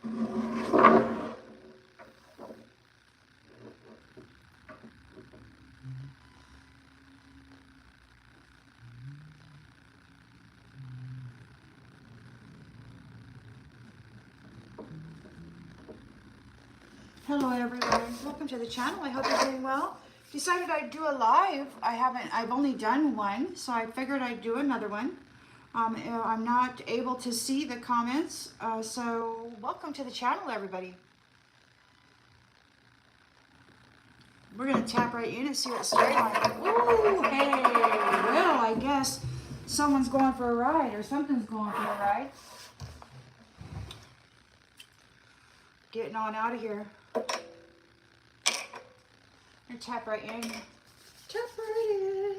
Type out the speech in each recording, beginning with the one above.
Hello everyone, welcome to the channel. I hope you're doing well. Decided I'd do a live. I've only done one, so I figured I'd do another one. I'm not able to see the comments, so welcome to the channel everybody. We're gonna tap right in and see what storyline. Ooh, hey, well I guess someone's going for a ride or something's going for a ride. Getting on out of here. And tap right in. Tap right in.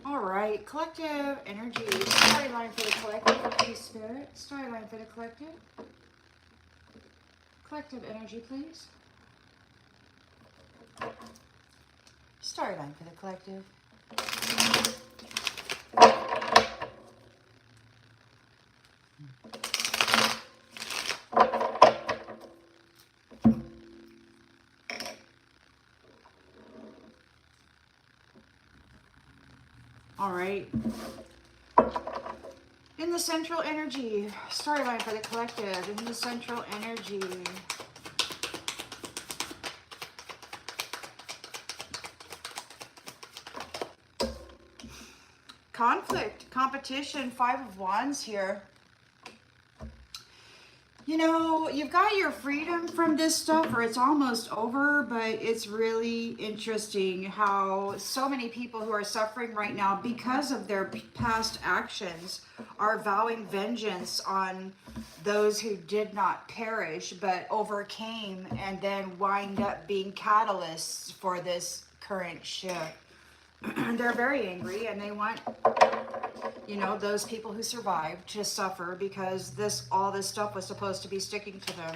All right, collective energy. Storyline for the collective, please, Spirit. Storyline for the collective. Collective energy, please. Storyline for the collective. All right. In the central energy, storyline for the collective. In the central energy. Conflict, competition, 5 of Wands here. You know, you've got your freedom from this stuff, or it's almost over, but it's really interesting how so many people who are suffering right now because of their past actions are vowing vengeance on those who did not perish but overcame and then wind up being catalysts for this current shift. They're very angry and they want, you know, those people who survived to suffer because all this stuff was supposed to be sticking to them.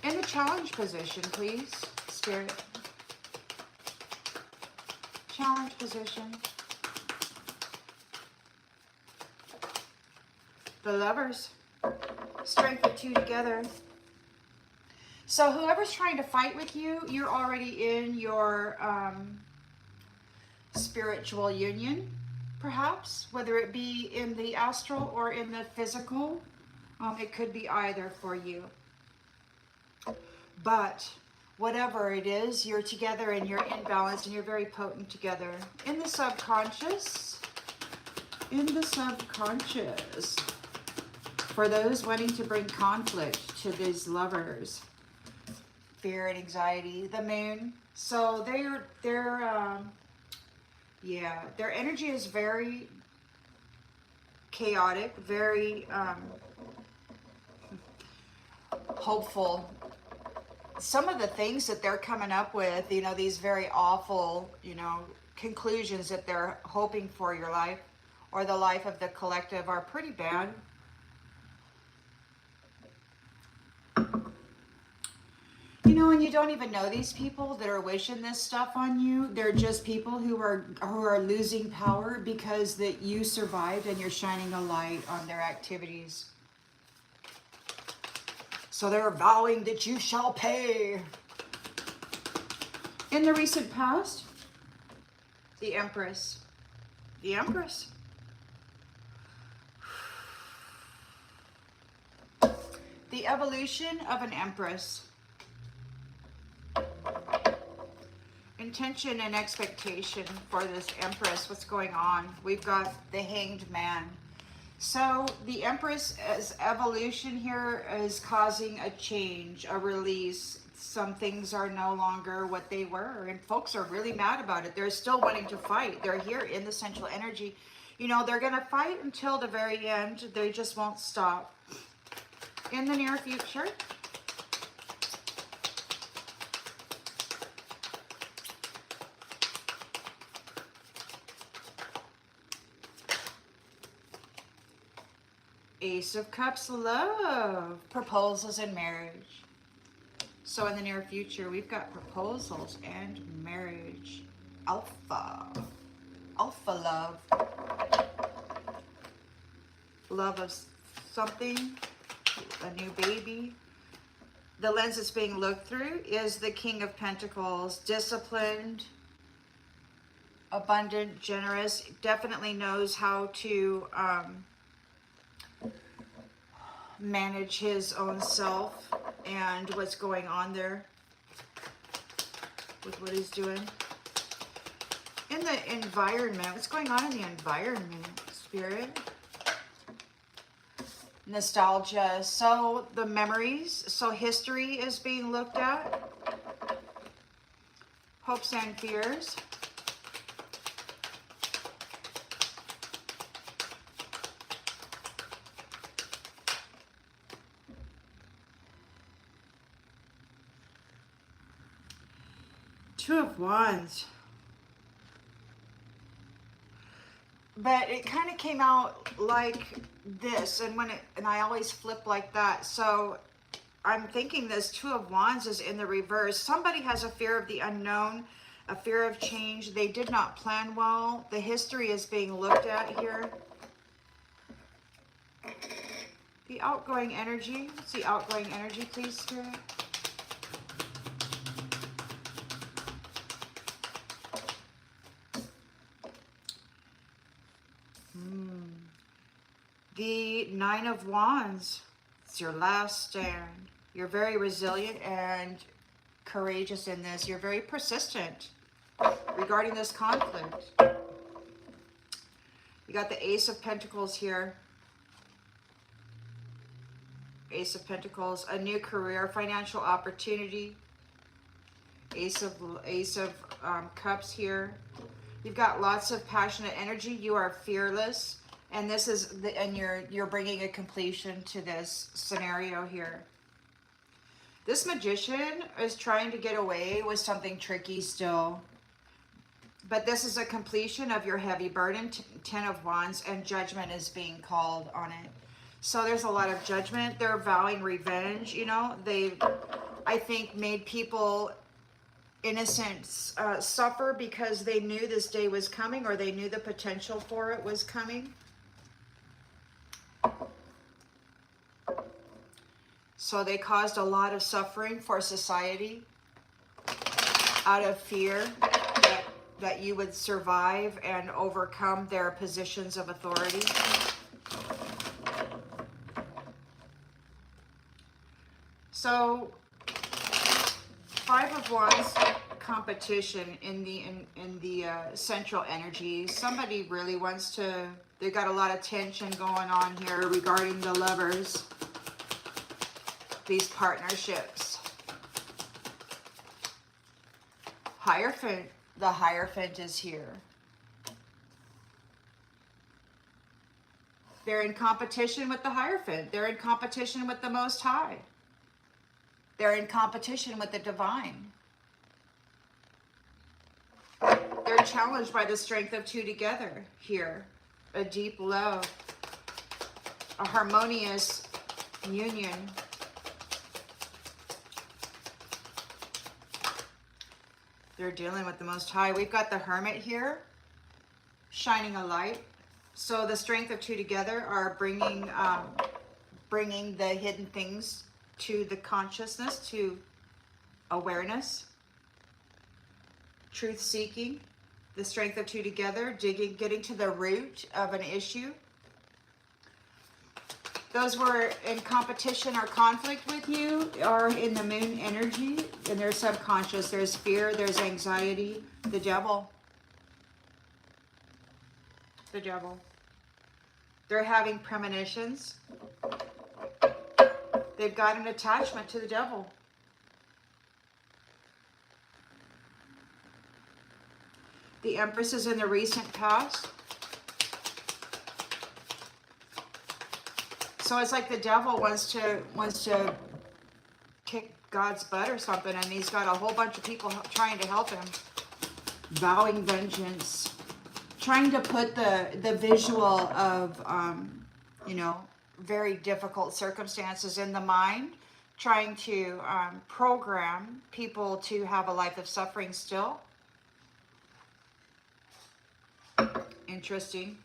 In the challenge position, please, Spirit. Challenge position. The Lovers. Strength of 2 together. So whoever's trying to fight with you, you're already in your spiritual union, perhaps, whether it be in the astral or in the physical. It could be either for you. But whatever it is, you're together and you're in balance and you're very potent together. In the subconscious, for those wanting to bring conflict to these lovers, fear and anxiety, the Moon. So yeah, their energy is very chaotic, very hopeful. Some of the things that they're coming up with, you know, these very awful, you know, conclusions that they're hoping for your life or the life of the collective are pretty bad. You know, and you don't even know these people that are wishing this stuff on you. They're just people who are losing power because that you survived and you're shining a light on their activities. So they're vowing that you shall pay. In the recent past, the Empress. The Empress. The evolution of an Empress. Intention and expectation for this Empress. What's going on? We've got the Hanged Man. So the Empress as evolution here is causing a change, a release. Some things are no longer what they were, and folks are really mad about it. They're still wanting to fight. They're here in the central energy. You know, they're going to fight until the very end. They just won't stop. In the near future, Ace of Cups, love. Proposals and marriage. So in the near future, we've got proposals and marriage. Alpha. Alpha love. Love of something. A new baby. The lens that's being looked through is the King of Pentacles. Disciplined, abundant, generous. Definitely knows how to manage his own self and what's going on there with what he's doing. In the environment, what's going on in the environment, Spirit? Nostalgia. So the memories, so history is being looked at. Hopes and fears. Two of Wands. But it kind of came out like this, and I always flip like that. So I'm thinking this Two of Wands is in the reverse. Somebody has a fear of the unknown, a fear of change. They did not plan well. The history is being looked at here. The outgoing energy. What's the outgoing energy, please, Spirit? The Nine of Wands. It's your last stand. You're very resilient and courageous in this. You're very persistent regarding this conflict. You got the Ace of Pentacles here. Ace of Pentacles, a new career, financial opportunity. Ace of Cups here. You've got lots of passionate energy. You are fearless. And this is and you're bringing a completion to this scenario here. This Magician is trying to get away with something tricky still. But this is a completion of your heavy burden, Ten of Wands, and judgment is being called on it. So there's a lot of judgment. They're vowing revenge, you know. They, I think, made people innocent suffer because they knew this day was coming, or they knew the potential for it was coming. So they caused a lot of suffering for society out of fear that you would survive and overcome their positions of authority. So Five of Wands, competition in the central energy. Somebody really wants to, they got a lot of tension going on here regarding the lovers, these partnerships. Hierophant, the Hierophant is here. They're in competition with the Hierophant. They're in competition with the Most High. They're in competition with the Divine. They're challenged by the strength of two together here. A deep love, a harmonious union. They're dealing with the Most High. We've got the Hermit here, shining a light. So the strength of two together are bringing the hidden things to the consciousness, to awareness. Truth seeking, the strength of two together, digging, getting to the root of an issue. Those who are in competition or conflict with you are in the moon energy, and their subconscious. There's fear, there's anxiety, the devil. The devil. They're having premonitions. They've got an attachment to the devil. The Empress is in the recent past. So it's like the devil wants to kick God's butt or something, and he's got a whole bunch of people trying to help him. Vowing vengeance. Trying to put the visual of, you know, very difficult circumstances in the mind, trying to program people to have a life of suffering still. Interesting.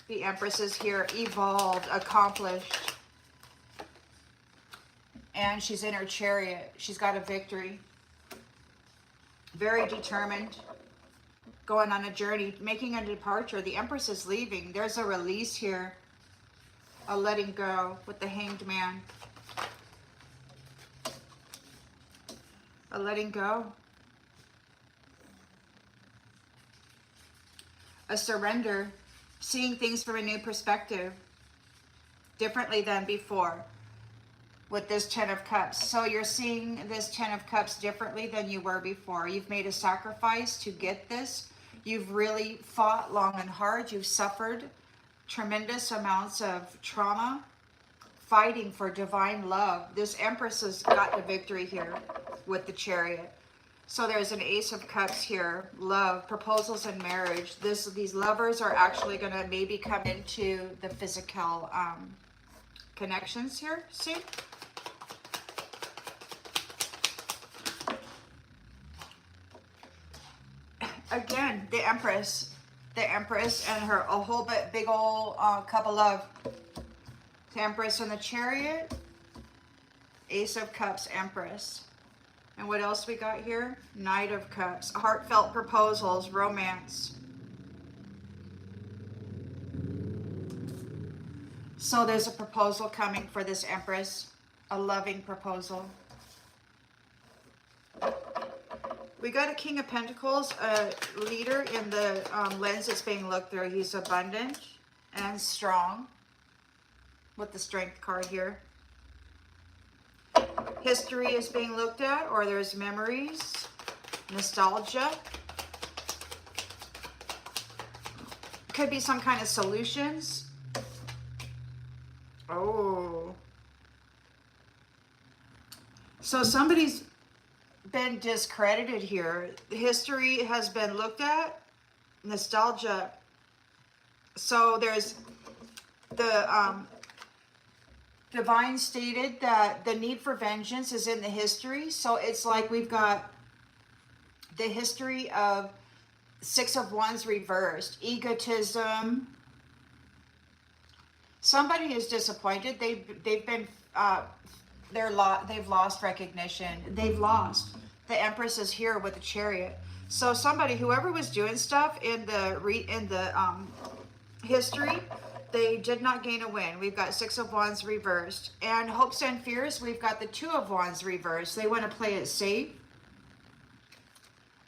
The Empress is here, evolved, accomplished. And she's in her chariot. She's got a victory. Very determined. Going on a journey, making a departure. The Empress is leaving. There's a release here. A letting go with the Hanged Man. A letting go. A surrender. Seeing things from a new perspective. Differently than before. With this Ten of Cups. So you're seeing this Ten of Cups differently than you were before. You've made a sacrifice to get this. You've really fought long and hard. You've suffered tremendous amounts of trauma, fighting for divine love. This Empress has got the victory here with the Chariot. So there's an Ace of Cups here. Love, proposals and marriage. These lovers are actually going to maybe come into the physical connections here. See? Again, the Empress and her a whole big old cup of love. The Empress and the Chariot, Ace of Cups, Empress. And what else we got here? Knight of Cups, heartfelt proposals, romance. So there's a proposal coming for this Empress, a loving proposal. We got a King of Pentacles, a leader in the lens that's being looked through. He's abundant and strong with the Strength card here. History is being looked at, or there's memories, nostalgia. Could be some kind of solutions. Oh. So somebody's been discredited here. History has been looked at, nostalgia. So there's the divine stated that the need for vengeance is in the history. So it's like we've got the history of Six of Wands reversed, egotism. Somebody is disappointed. They've lost recognition. They've lost. The Empress is here with the Chariot. So somebody, whoever was doing stuff in the history, they did not gain a win. We've got Six of Wands reversed. And hopes and fears, we've got the Two of Wands reversed. They want to play it safe.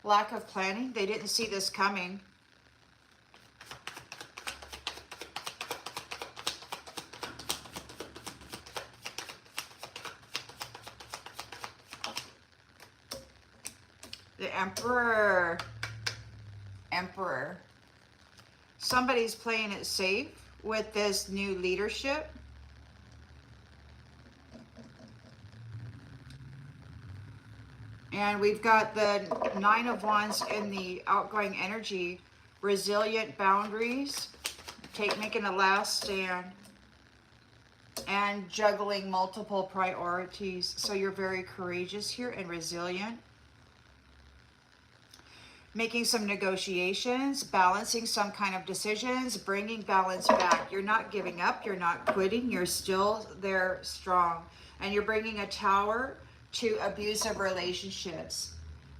Lack of planning. They didn't see this coming. The Emperor. Somebody's playing it safe with this new leadership. And we've got the Nine of Wands in the outgoing energy. Resilient boundaries. Making a last stand. And juggling multiple priorities. So you're very courageous here and resilient. Making some negotiations, balancing some kind of decisions, bringing balance back. You're not giving up, you're not quitting, you're still there strong. And you're bringing a Tower to abusive relationships.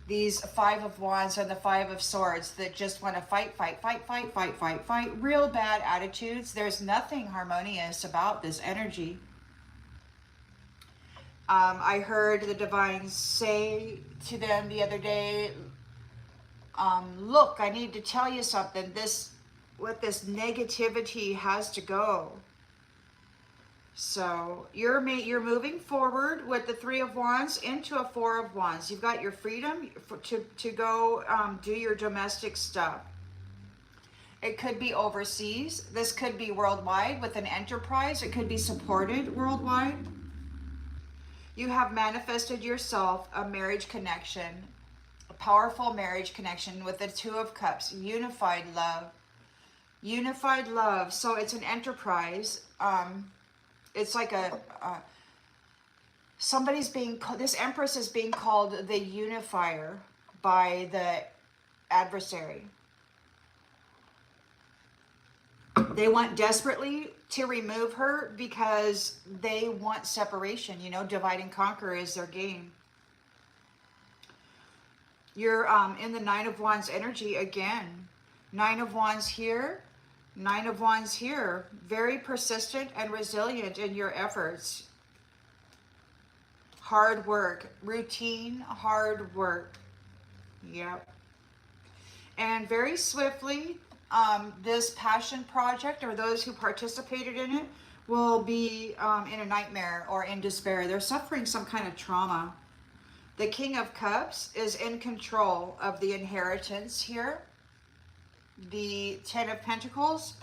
These Five of Wands and the Five of Swords that just want to fight. Real bad attitudes. There's nothing harmonious about this energy. I heard the divine say to them the other day, look, I need to tell you something. This negativity has to go. So you're moving forward with the Three of Wands into a Four of Wands. You've got your freedom to go do your domestic stuff. It could be overseas. This could be worldwide with an enterprise. It could be supported worldwide. You have manifested yourself a marriage connection. Powerful marriage connection with the Two of Cups, unified love. So it's an enterprise. it's like somebody's being, this Empress is being called the unifier by the adversary. They want desperately to remove her because they want separation. You know, divide and conquer is their game. You're in the Nine of Wands energy again. Nine of Wands here, Nine of Wands here. Very persistent and resilient in your efforts. Hard work, routine, hard work. Yep. And very swiftly, this passion project, or those who participated in it, will be in a nightmare or in despair. They're suffering some kind of trauma. The King of Cups is in control of the inheritance here. The Ten of Pentacles,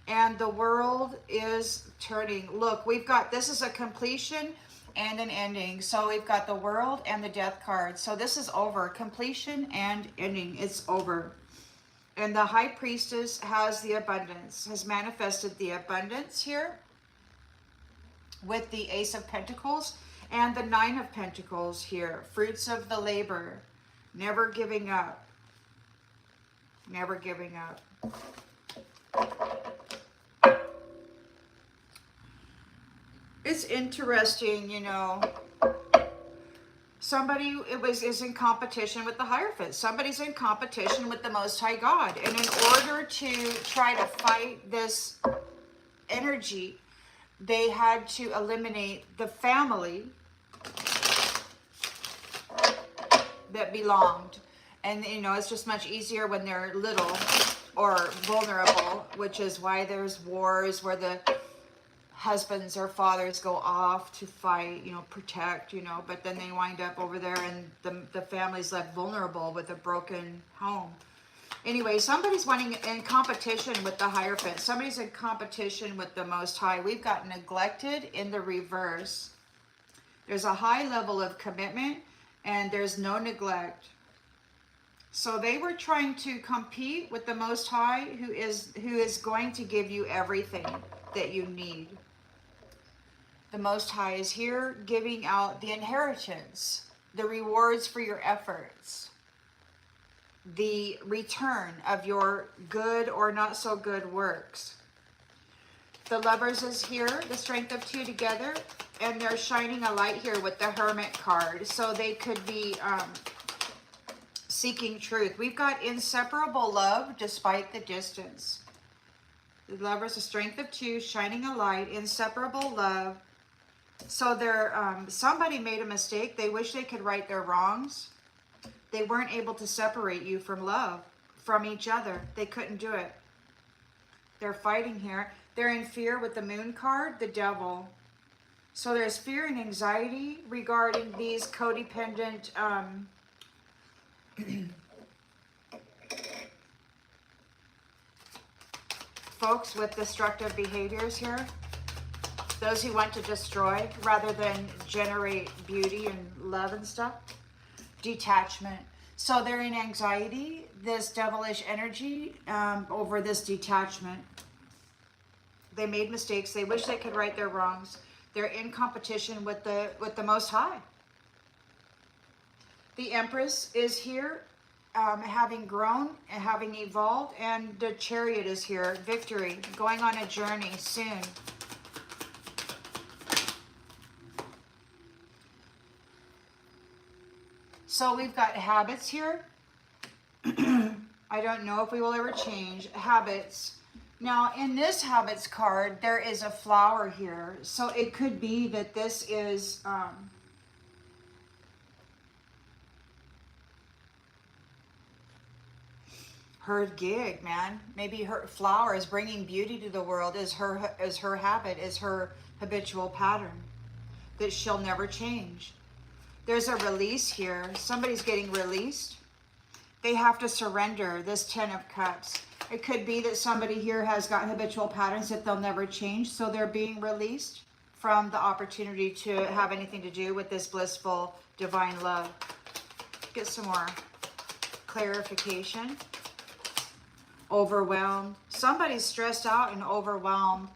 and the world is turning. Look, we've got, this is a completion and an ending. So we've got the World and the Death card. So this is over. Completion and ending. It's over. And the High Priestess has the abundance, has manifested the abundance here with the Ace of Pentacles and the Nine of Pentacles here. Fruits of the labor. Never giving up. Never giving up. It's interesting, you know. Somebody is in competition with the Hierophant. Somebody's in competition with the Most High God. And in order to try to fight this energy, they had to eliminate the family that belonged. And, you know, it's just much easier when they're little or vulnerable, which is why there's wars where the husbands or fathers go off to fight, you know, protect, you know, but then they wind up over there and the family's left vulnerable with a broken home. Anyway, somebody's in competition with the Hierophant. Somebody's in competition with the Most High. We've got neglected in the reverse. There's a high level of commitment and there's no neglect. So they were trying to compete with the Most High, who is going to give you everything that you need. The Most High is here giving out the inheritance, the rewards for your efforts, the return of your good or not so good works. The Lovers is here, the Strength of Two together, and they're shining a light here with the Hermit card. So they could be seeking truth. We've got inseparable love despite the distance. The Lovers, the Strength of Two, shining a light, inseparable love. So they're, somebody made a mistake. They wish they could right their wrongs. They weren't able to separate you from love, from each other. They couldn't do it. They're fighting here. They're in fear with the Moon card, the Devil. So there's fear and anxiety regarding these codependent folks with destructive behaviors here. Those who want to destroy rather than generate beauty and love and stuff. Detachment. So they're in anxiety, this devilish energy over this detachment. They made mistakes. They wish they could right their wrongs. They're in competition with the Most High. The Empress is here, having grown and having evolved, and the Chariot is here, victory, going on a journey soon. So we've got habits here. I don't know if we will ever change. Habits. Now, in this habits card, there is a flower here. So it could be that this is her gig, man. Maybe her flower is bringing beauty to the world, is her habit, is her habitual pattern that she'll never change. There's a release here. Somebody's getting released. They have to surrender this Ten of Cups. It could be that somebody here has got habitual patterns that they'll never change, so they're being released from the opportunity to have anything to do with this blissful divine love. Get some more clarification. Overwhelmed. Somebody's stressed out and overwhelmed.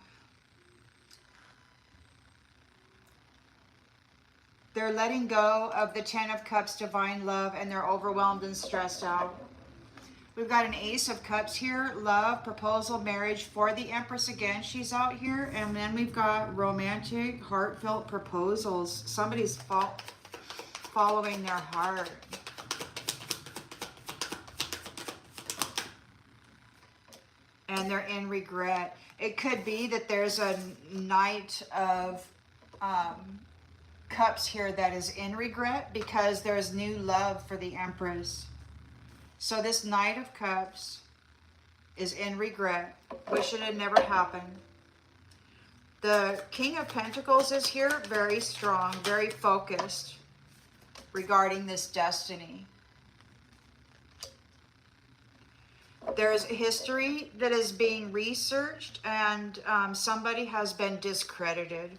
They're letting go of the Ten of Cups, divine love, and they're overwhelmed and stressed out. We've got an Ace of Cups here, love, proposal, marriage for the Empress again. She's out here. And then we've got romantic, heartfelt proposals. Somebody's following their heart. And they're in regret. It could be that there's a Knight of Cups here that is in regret because there's new love for the Empress. So this Knight of Cups is in regret. Wish it had never happened. The King of Pentacles is here, very strong, very focused regarding this destiny. There's history that is being researched, and somebody has been discredited.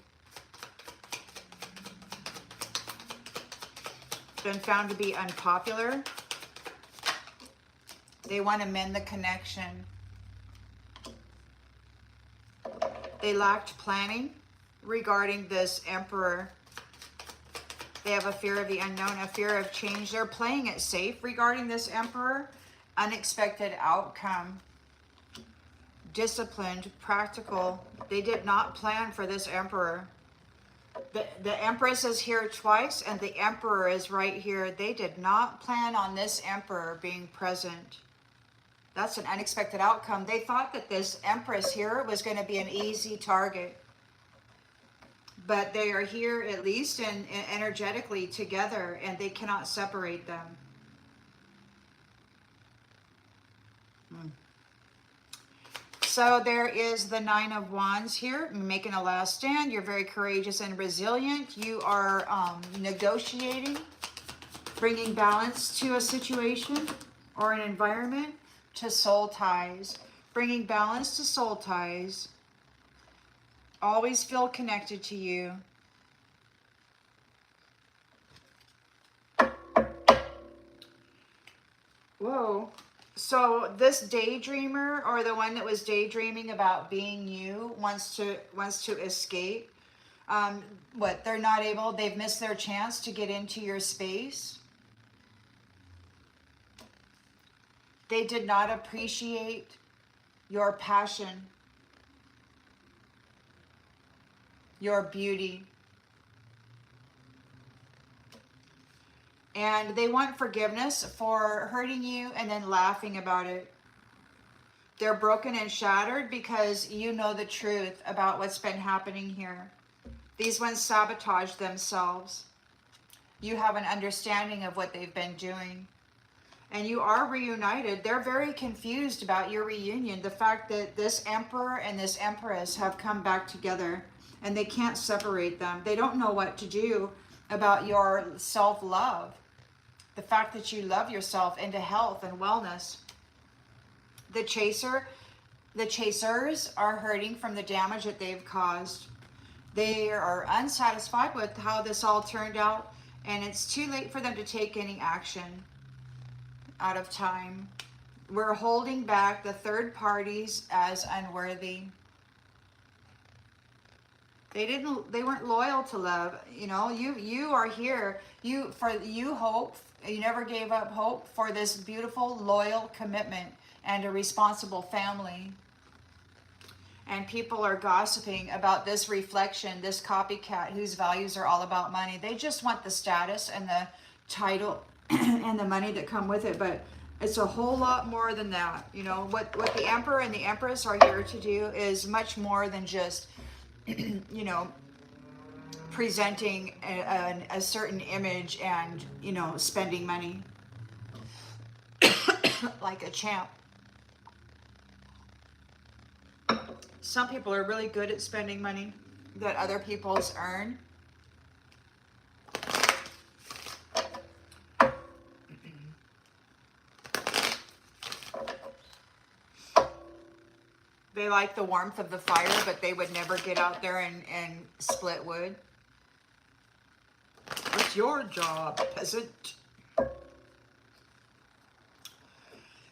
Been found to be unpopular. They want to mend the connection. They lacked planning regarding this Emperor. They have a fear of the unknown, a fear of change. They're playing it safe regarding this Emperor. Unexpected outcome. Disciplined, practical. They did not plan for this Emperor. The Empress is here twice, and the Emperor is right here. They did not plan on this Emperor being present. That's an unexpected outcome. They thought that this Empress here was going to be an easy target. But they are here at least and energetically together, and they cannot separate them. So there is the Nine of Wands here, making a last stand. You're very courageous and resilient. You are negotiating, bringing balance to a situation or an environment. To soul ties, bringing balance to soul ties. Always feel connected to you. Whoa. So this daydreamer, or the one that was daydreaming about being you, wants to escape. What, they're not able, they've missed their chance to get into your space. They did not appreciate your passion, your beauty. And they want forgiveness for hurting you and then laughing about it. They're broken and shattered because you know the truth about what's been happening here. These ones sabotage themselves. You have an understanding of what they've been doing. And you are reunited. They're very confused about your reunion. The fact that this Emperor and this Empress have come back together and they can't separate them. They don't know what to do about your self-love. The fact that you love yourself into health and wellness. The chasers are hurting from the damage that they've caused. They are unsatisfied with how this all turned out, and it's too late for them to take any action. Out of time. We're holding back the third parties as unworthy. They weren't loyal to love. You know, you are here. You never gave up hope for this beautiful, loyal commitment and a responsible family. And people are gossiping about this reflection, this copycat whose values are all about money. They just want the status and the title and the money that come with it, but it's a whole lot more than that. You know, what the Emperor and the Empress are here to do is much more than just, you know, presenting a certain image and, you know, spending money like a champ. Some people are really good at spending money that other people's earn. They like the warmth of the fire, but they would never get out there and split wood. What's your job, peasant?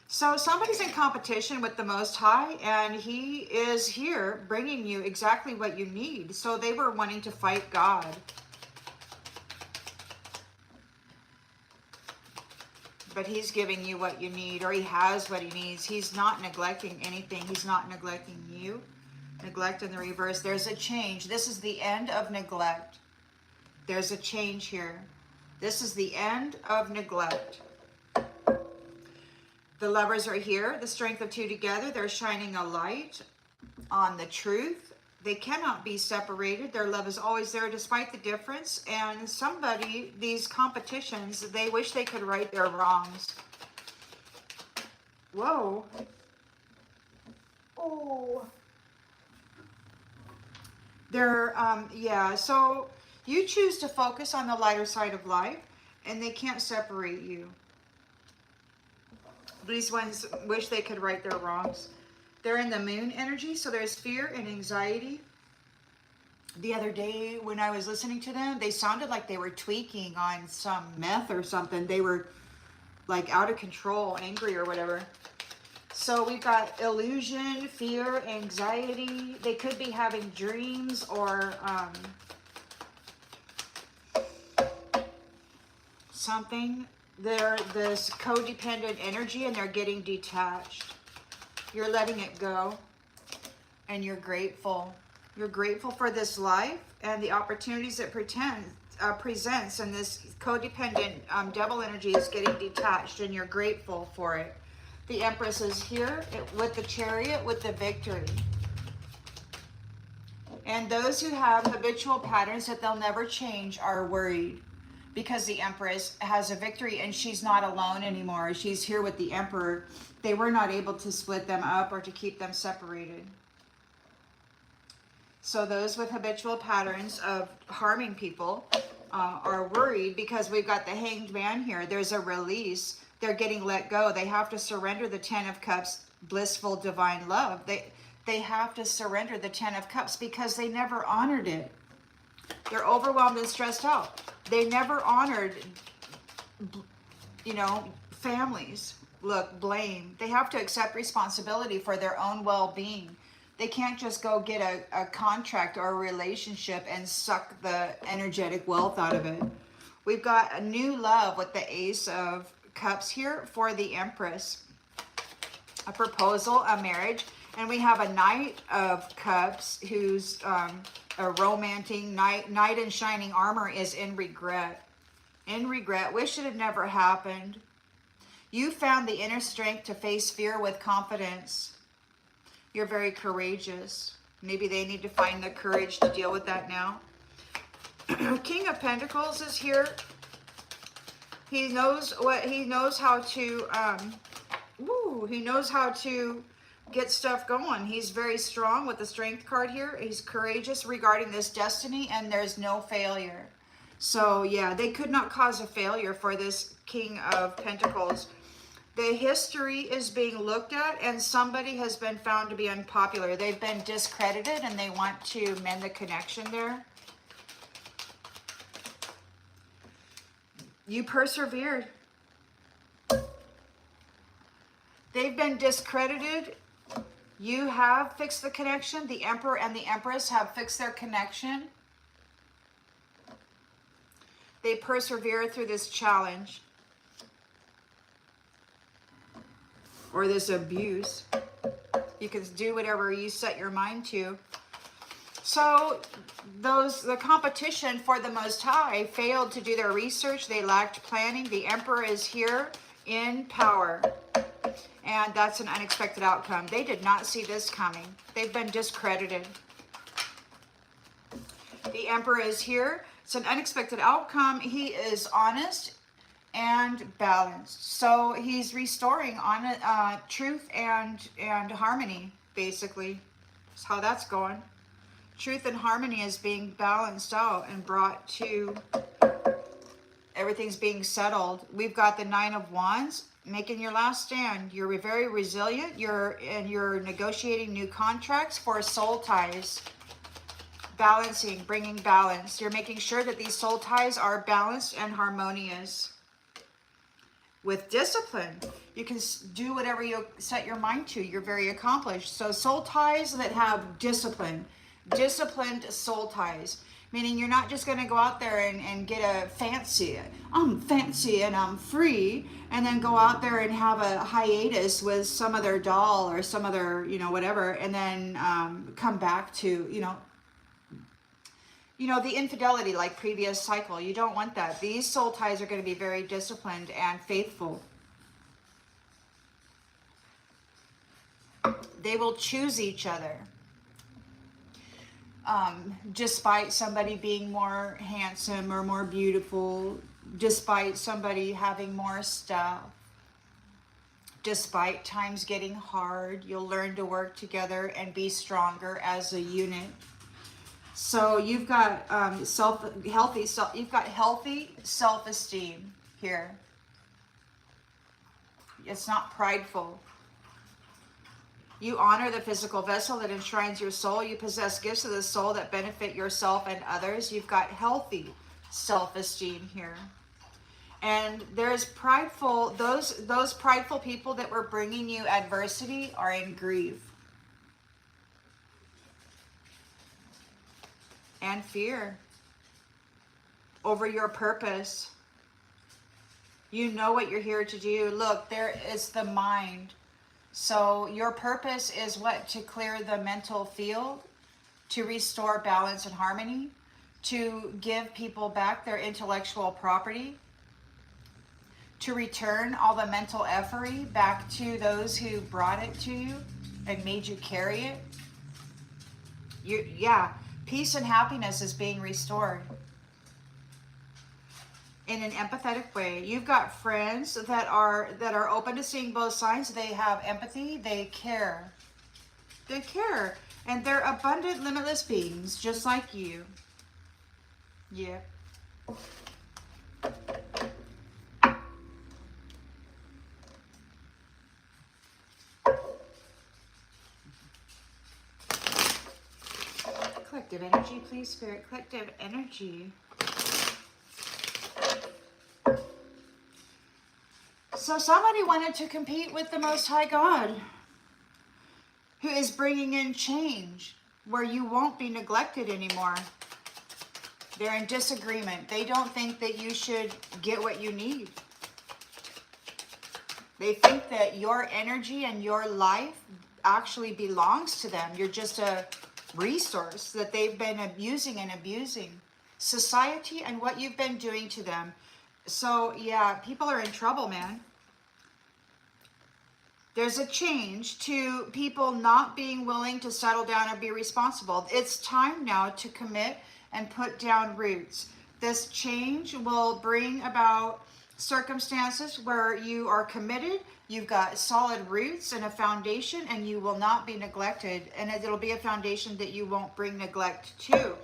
So somebody's in competition with the Most High, and he is here bringing you exactly what you need. So they were wanting to fight God. But he's giving you what you need, or he has what he needs. He's not neglecting anything. He's not neglecting you. Neglect in the reverse. There's a change. This is the end of neglect. There's a change here. This is the end of neglect. The lovers are here. The strength of two together. They're shining a light on the truth. They cannot be separated. Their love is always there despite the difference. And somebody, these competitions, they wish they could right their wrongs. Whoa. Oh. They're, yeah, so you choose to focus on the lighter side of life, and they can't separate you. These ones wish they could right their wrongs. They're in the moon energy, so there's fear and anxiety. The other day when I was listening to them, they sounded like they were tweaking on some meth or something. They were like out of control, angry or whatever. So we've got illusion, fear, anxiety. They could be having dreams or something. They're this codependent energy and they're getting detached. You're letting it go and you're grateful. You're grateful for this life and the opportunities it presents, and this codependent devil energy is getting detached and you're grateful for it. The Empress is here with the Chariot, with the victory. And those who have habitual patterns that they'll never change are worried because the Empress has a victory and she's not alone anymore. She's here with the Emperor. They were not able to split them up or to keep them separated. So those with habitual patterns of harming people are worried because we've got the Hanged Man here. There's a release. They're getting let go. They have to surrender the Ten of Cups, blissful divine love. They have to surrender the Ten of Cups because they never honored it. They're overwhelmed and stressed out. They never honored, you know, families. Look, blame. They have to accept responsibility for their own well-being. They can't just go get a contract or a relationship and suck the energetic wealth out of it. We've got a new love with the Ace of Cups here for the Empress. A proposal, a marriage. And we have a Knight of Cups who's a romantic knight in shining armor is in regret. In regret. Wish it had never happened. You found the inner strength to face fear with confidence. You're very courageous. Maybe they need to find the courage to deal with that now. King of Pentacles is here. He knows how to he knows how to get stuff going. He's very strong with the Strength card here. He's courageous regarding this destiny, and there's no failure. So yeah, they could not cause a failure for this King of Pentacles. The history is being looked at, and somebody has been found to be unpopular. They've been discredited, and they want to mend the connection there. You persevered. They've been discredited. You have fixed the connection. The Emperor and the Empress have fixed their connection. They persevere through this challenge or this abuse. You can do whatever you set your mind to. So the competition for the Most High failed to do their research. They lacked planning. The Emperor is here in power. And that's an unexpected outcome. They did not see this coming. They've been discredited. The Emperor is here. It's an unexpected outcome. He is honest and balanced. So he's restoring on truth and harmony, basically. That's how that's going. Truth and harmony is being balanced out and brought to, everything's being settled. We've got the Nine of Wands, making your last stand. You're very resilient. You're negotiating new contracts for soul ties. Balancing, bringing balance. You're making sure that these soul ties are balanced and harmonious. With discipline, you can do whatever you set your mind to. You're very accomplished. So soul ties that have discipline, Disciplined soul ties. Meaning you're not just going to go out there and get a fancy, I'm fancy and I'm free, and then go out there and have a hiatus with some other doll or some other, whatever, and then come back to, the infidelity like previous cycle. You don't want that. These soul ties are going to be very disciplined and faithful. They will choose each other. Despite somebody being more handsome or more beautiful, despite somebody having more stuff, despite times getting hard, you'll learn to work together and be stronger as a unit. So you've got healthy self-esteem here. It's not prideful. You honor the physical vessel that enshrines your soul. You possess gifts of the soul that benefit yourself and others. You've got healthy self-esteem here. And there's prideful, those prideful people that were bringing you adversity are in grief and fear over your purpose. You know what you're here to do. Look, there is the mind. So your purpose is what? To clear the mental field, to restore balance and harmony, to give people back their intellectual property, to return all the mental effery back to those who brought it to you and made you carry it. Peace and happiness is being restored in an empathetic way. You've got friends that are open to seeing both sides. They have empathy. They care. And they're abundant, limitless beings, just like you. Yeah. Collective energy, please, Spirit. Collective energy. So somebody wanted to compete with the Most High God, who is bringing in change where you won't be neglected anymore. They're in disagreement. They don't think that you should get what you need. They think that your energy and your life actually belongs to them. You're just a resource that they've been abusing and abusing. Society and what you've been doing to them. So yeah, people are in trouble, man. There's a change to people not being willing to settle down and be responsible. It's time now to commit and put down roots. This change will bring about circumstances where you are committed, you've got solid roots and a foundation, and you will not be neglected. And it'll be a foundation that you won't bring neglect to.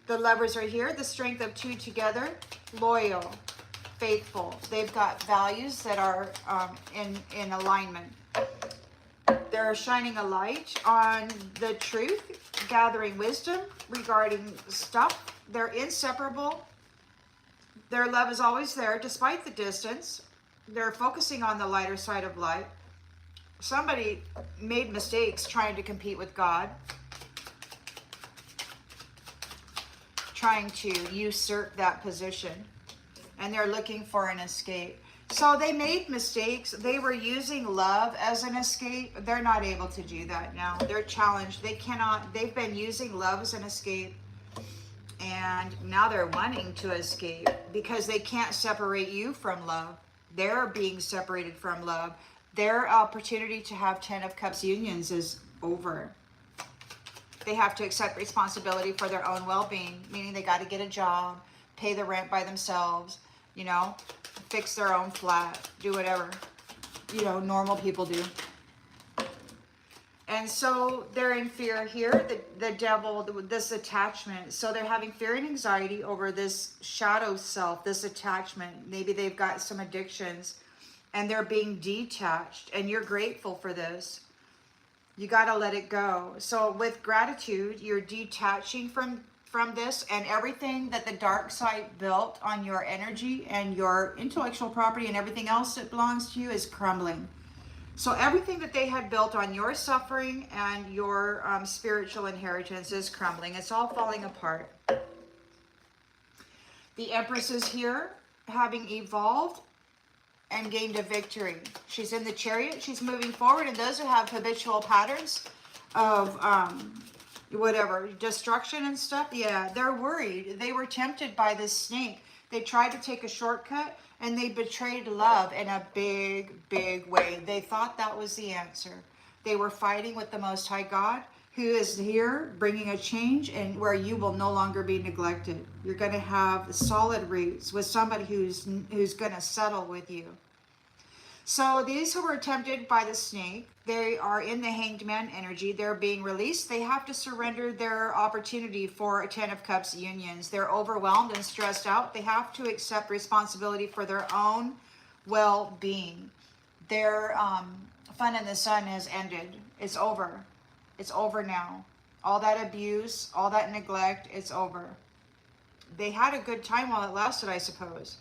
The Lovers are here, the strength of two together, loyal, faithful. They've got values that are in alignment. They're shining a light on the truth, gathering wisdom regarding stuff. They're inseparable. Their love is always there despite the distance. They're focusing on the lighter side of light. Somebody made mistakes trying to compete with God, trying to usurp that position, and they're looking for an escape. So they made mistakes. They were using love as an escape. They're not able to do that now. They're challenged. They cannot. They've been using love as an escape, and now they're wanting to escape because they can't separate you from love. They're being separated from love. Their opportunity to have 10 of Cups unions is over. They have to accept responsibility for their own well-being, meaning they got to get a job, pay the rent by themselves, fix their own flat, do whatever, normal people do. And so they're in fear here, the devil, this attachment. So they're having fear and anxiety over this shadow self, this attachment. Maybe they've got some addictions and they're being detached, and you're grateful for this. You got to let it go. So with gratitude, you're detaching from this, and everything that the dark side built on your energy and your intellectual property and everything else that belongs to you is crumbling. So everything that they had built on your suffering and your spiritual inheritance is crumbling. It's all falling apart. The Empress is here, having evolved and gained a victory. She's in the Chariot. She's moving forward. And those who have habitual patterns of whatever, destruction and stuff, yeah, they're worried. They were tempted by this snake. They tried to take a shortcut, and they betrayed love in a big, big way. They thought that was the answer. They were fighting with the Most High God, who is here bringing a change, and where you will no longer be neglected. You're going to have solid roots with somebody who's going to settle with you. So these who were tempted by the snake, they are in the Hanged Man energy. They're being released. They have to surrender their opportunity for a Ten of Cups unions. They're overwhelmed and stressed out. They have to accept responsibility for their own well-being. Their fun in the sun has ended. It's over. It's over now. All that abuse, all that neglect, it's over. They had a good time while it lasted, I suppose.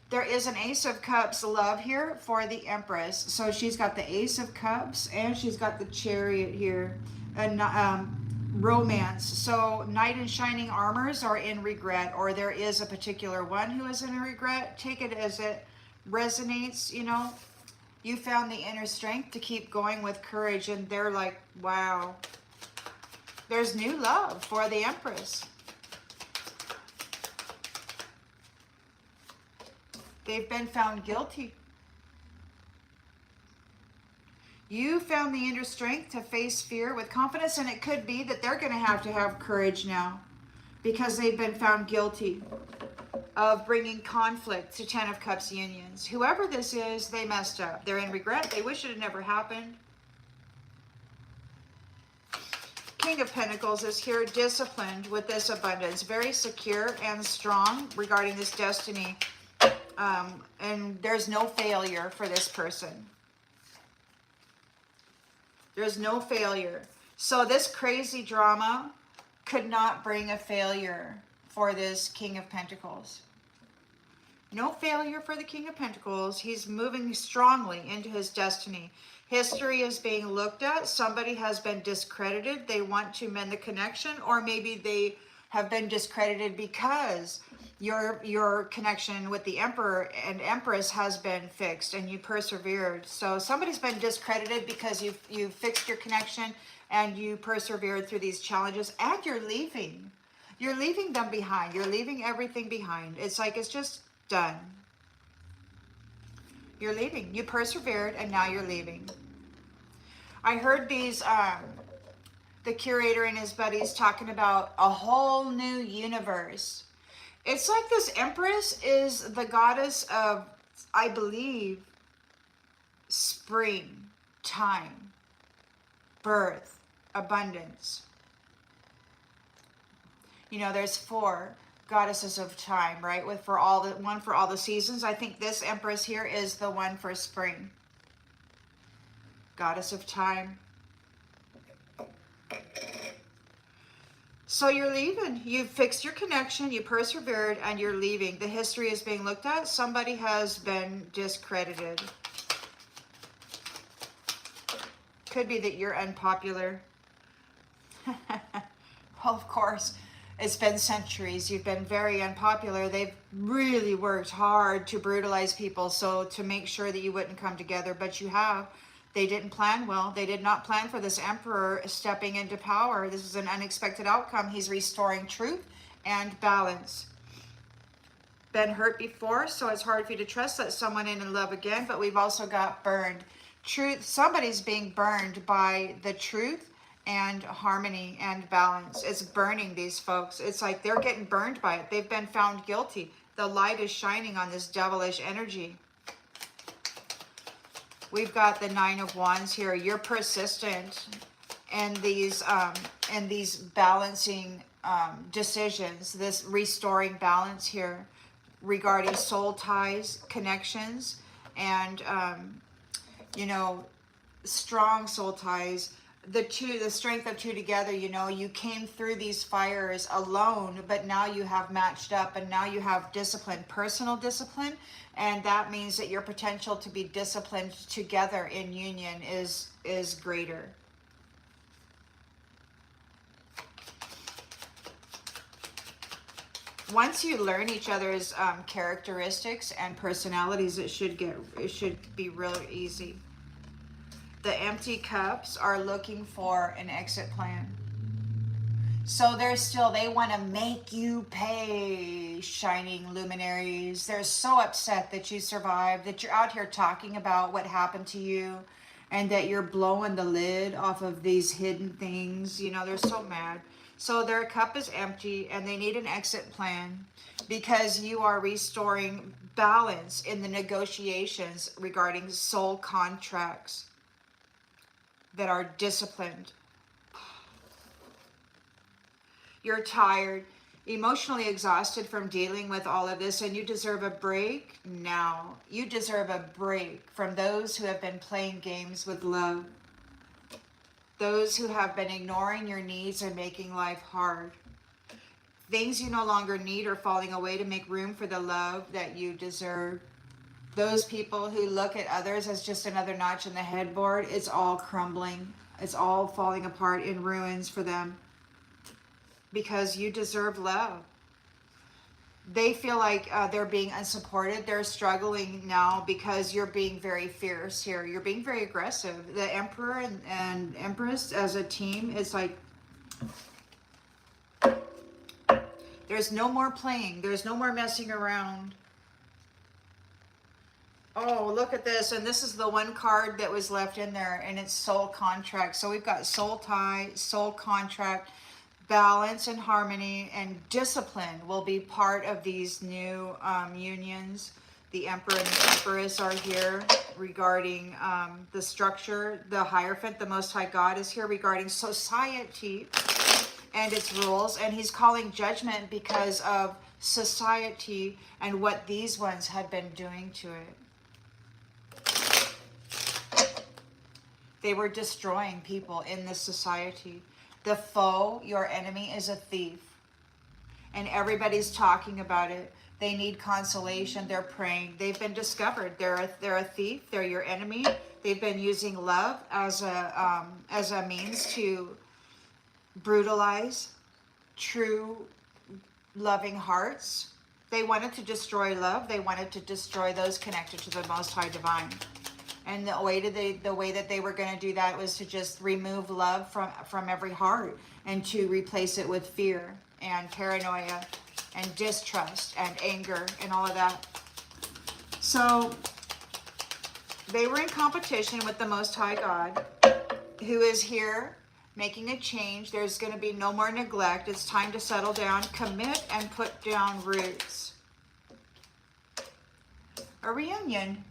There is an Ace of Cups love here for the Empress. So she's got the Ace of Cups and she's got the Chariot here. And romance. So knight in shining armors are in regret, or there is a particular one who is in regret. Take it as it resonates, you know. You found the inner strength to keep going with courage, and they're like, wow. There's new love for the Empress. They've been found guilty. You found the inner strength to face fear with confidence, and it could be that they're going to have courage now because they've been found guilty of bringing conflict to Ten of Cups unions. Whoever this is, they messed up. They're in regret. They wish it had never happened. King of Pentacles is here, disciplined with this abundance, very secure and strong regarding this destiny. And there's no failure for this person. There's no failure. So this crazy drama could not bring a failure for this King of Pentacles. No failure for the King of Pentacles. He's moving strongly into his destiny. History is being looked at. Somebody has been discredited. They want to mend the connection, or maybe they have been discredited because your connection with the Emperor and Empress has been fixed and you persevered. So somebody's been discredited because you've fixed your connection and you persevered through these challenges, and you're leaving. You're leaving them behind. You're leaving everything behind. It's like it's just done. You're leaving. You persevered and now you're leaving. I heard these the curator and his buddies talking about a whole new universe. It's like this Empress is the goddess of, I believe, spring, time, birth, abundance. You know, there's 4 goddesses of time, right? With one for all the seasons. I think this Empress here is the one for spring. Goddess of time. So you're leaving. You've fixed your connection, you persevered, and you're leaving. The history is being looked at. Somebody has been discredited. Could be that you're unpopular. Well, of course, it's been centuries. You've been very unpopular. They've really worked hard to brutalize people, so to make sure that you wouldn't come together, but you have. They didn't plan well. They did not plan for this Emperor stepping into power. This is an unexpected outcome. He's restoring truth and balance. Been hurt before, so it's hard for you to trust that someone in love again, but we've also got burned. Truth, somebody's being burned by the truth and harmony and balance. It's burning these folks. It's like they're getting burned by it. They've been found guilty. The light is shining on this devilish energy. We've got the 9 of Wands here. You're persistent in these balancing decisions, this restoring balance here regarding soul ties, connections, and, you know, strong soul ties. the strength of two together. You know, you came through these fires alone, but now you have matched up, and now you have discipline, personal discipline, and that means that your potential to be disciplined together in union is greater. Once you learn each other's characteristics and personalities, it should be real easy. The empty cups are looking for an exit plan. So they want to make you pay, shining luminaries. They're so upset that you survived, that you're out here talking about what happened to you, and that you're blowing the lid off of these hidden things. You know, they're so mad. So their cup is empty and they need an exit plan, because you are restoring balance in the negotiations regarding soul contracts that are disciplined. You're tired, emotionally exhausted from dealing with all of this, and you deserve a break now. You deserve a break from those who have been playing games with love. Those who have been ignoring your needs and making life hard. Things you no longer need are falling away to make room for the love that you deserve. Those people who look at others as just another notch in the headboard, it's all crumbling. It's all falling apart in ruins for them. Because you deserve love. They feel like they're being unsupported. They're struggling now because you're being very fierce here. You're being very aggressive. The Emperor and Empress as a team is like, there's no more playing. There's no more messing around. Oh, look at this. And this is the one card that was left in there, and it's soul contract. So we've got soul tie, soul contract, balance and harmony, and discipline will be part of these new unions. The Emperor and the Empress are here regarding the structure. The Hierophant, the Most High God, is here regarding society and its rules. And he's calling judgment because of society and what these ones had been doing to it. They were destroying people in this society. The foe, your enemy, is a thief. And everybody's talking about it. They need consolation. They're praying. They've been discovered. They're a thief. They're your enemy. They've been using love as a means to brutalize true loving hearts. They wanted to destroy love. They wanted to destroy those connected to the Most High Divine. And the way that they were going to do that was to just remove love from every heart and to replace it with fear and paranoia and distrust and anger and all of that. So they were in competition with the Most High God, who is here making a change. There's going to be no more neglect. It's time to settle down, commit, and put down roots. A reunion.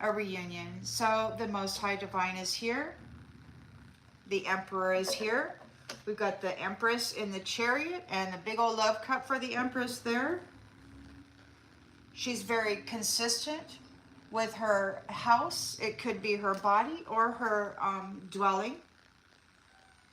A reunion. So the Most High Divine is here. The Emperor is here. We've got the Empress in the Chariot and the big old love cup for the Empress there. She's very consistent with her house. It could be her body or her dwelling.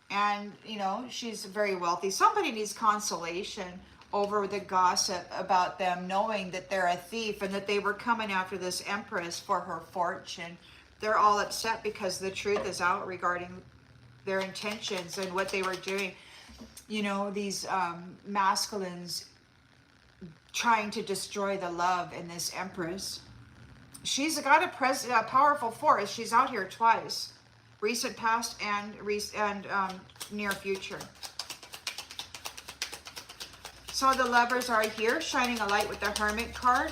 And, you know, she's very wealthy. Somebody needs consolation over the gossip about them, knowing that they're a thief and that they were coming after this Empress for her fortune. They're all upset because the truth is out regarding their intentions and what they were doing. You know, these masculines trying to destroy the love in this Empress. She's got a powerful force. She's out here twice. Recent past and near future. So the lovers are here, shining a light with the Hermit card.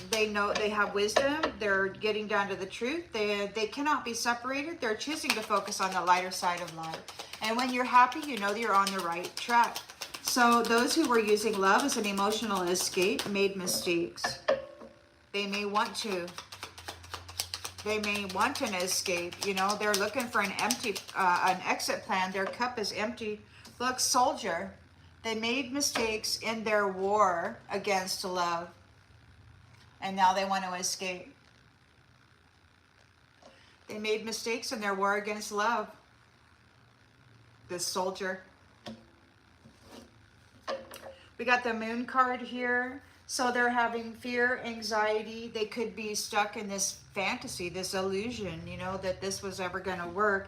They know they have wisdom. They're getting down to the truth. They cannot be separated. They're choosing to focus on the lighter side of life. And when you're happy, you know that you're on the right track. So those who were using love as an emotional escape made mistakes. They may want to. They may want an escape. You know, they're looking for an exit plan. Their cup is empty. Look, soldier. They made mistakes in their war against love. And now they want to escape. They made mistakes in their war against love. This soldier. We got the moon card here. So they're having fear, anxiety. They could be stuck in this fantasy, this illusion, you know, that this was ever going to work.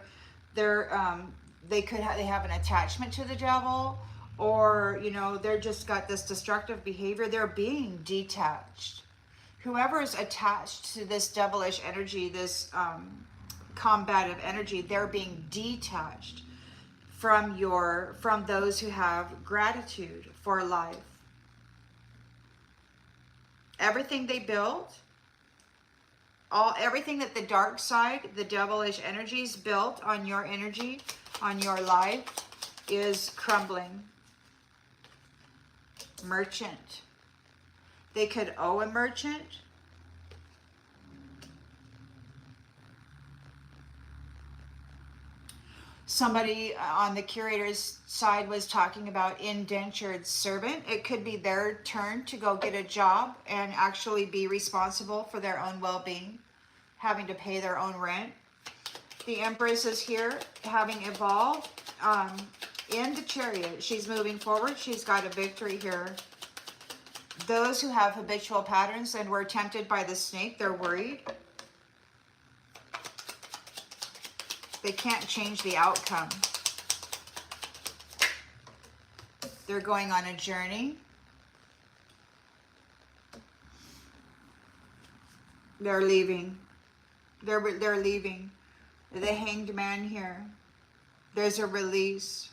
They have an attachment to the devil, or, you know, they're just got this destructive behavior. They're being detached. Whoever is attached to this devilish energy, this combative energy, they're being detached from those who have gratitude for life. Everything they built, everything that the dark side, the devilish energies built on your energy, on your life, is crumbling. Merchant. They could owe a merchant. Somebody on the curator's side was talking about indentured servant. It could be their turn to go get a job and actually be responsible for their own well-being, having to pay their own rent. The Empress is here, having evolved in the Chariot. She's moving forward. She's got a victory here. Those who have habitual patterns and were tempted by the snake, they're worried. They can't change the outcome. They're going on a journey. They're leaving. They're leaving. The Hanged Man here. There's a release.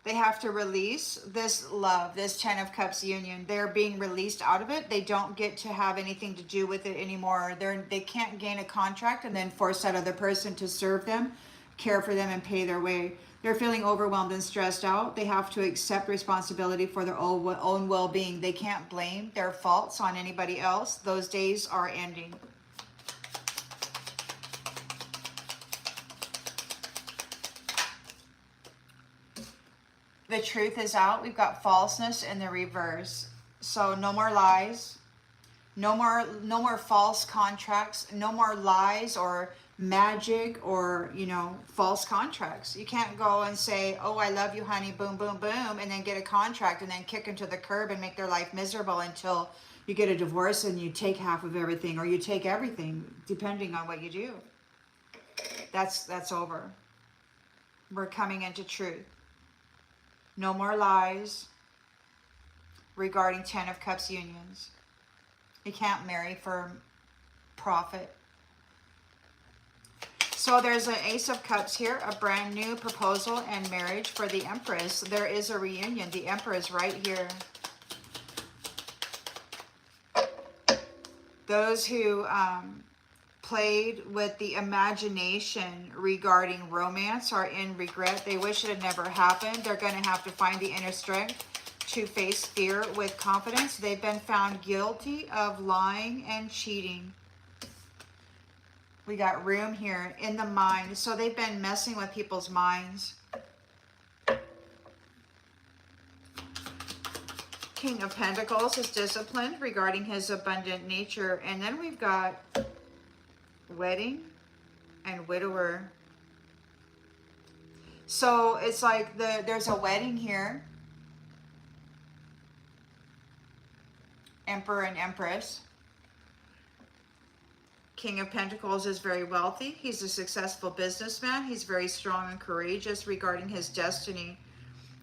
They have to release this love, this Ten of Cups union. They're being released out of it. They don't get to have anything to do with it anymore. They can't gain a contract and then force that other person to serve them, care for them, and pay their way. They're feeling overwhelmed and stressed out. They have to accept responsibility for their own well-being. They can't blame their faults on anybody else. Those days are ending. The truth is out. We've got falseness in the reverse. So no more lies, no more false contracts, no more lies or magic or, you know, false contracts. You can't go and say, oh, I love you, honey, boom, boom, boom, and then get a contract and then kick them to the curb and make their life miserable until you get a divorce and you take half of everything, or you take everything, depending on what you do. That's over. We're coming into truth. No more lies regarding Ten of Cups unions. You can't marry for profit. So there's an Ace of Cups here, a brand new proposal and marriage for the Empress. There is a reunion. The Emperor is right here. Those who played with the imagination regarding romance are in regret. They wish it had never happened. They're going to have to find the inner strength to face fear with confidence. They've been found guilty of lying and cheating. We got room here in the mind. So they've been messing with people's minds. King of Pentacles is disciplined regarding his abundant nature. And then we've got wedding and widower. So it's like there's a wedding here. Emperor and Empress. King of Pentacles is very wealthy. He's a successful businessman. He's very strong and courageous regarding his destiny.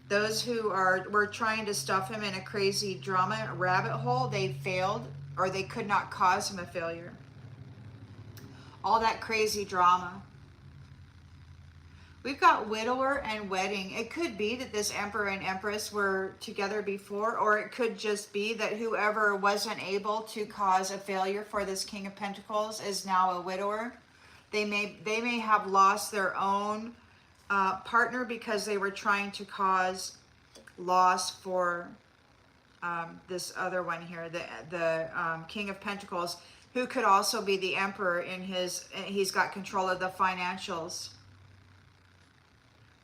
Those who were trying to stuff him in a crazy drama rabbit hole, they failed, or they could not cause him a failure. All that crazy drama. We've got widower and wedding. It could be that this Emperor and Empress were together before, or it could just be that whoever wasn't able to cause a failure for this King of Pentacles is now a widower. They may have lost their own partner because they were trying to cause loss for this other one here, the King of Pentacles, who could also be the Emperor in he's got control of the financials.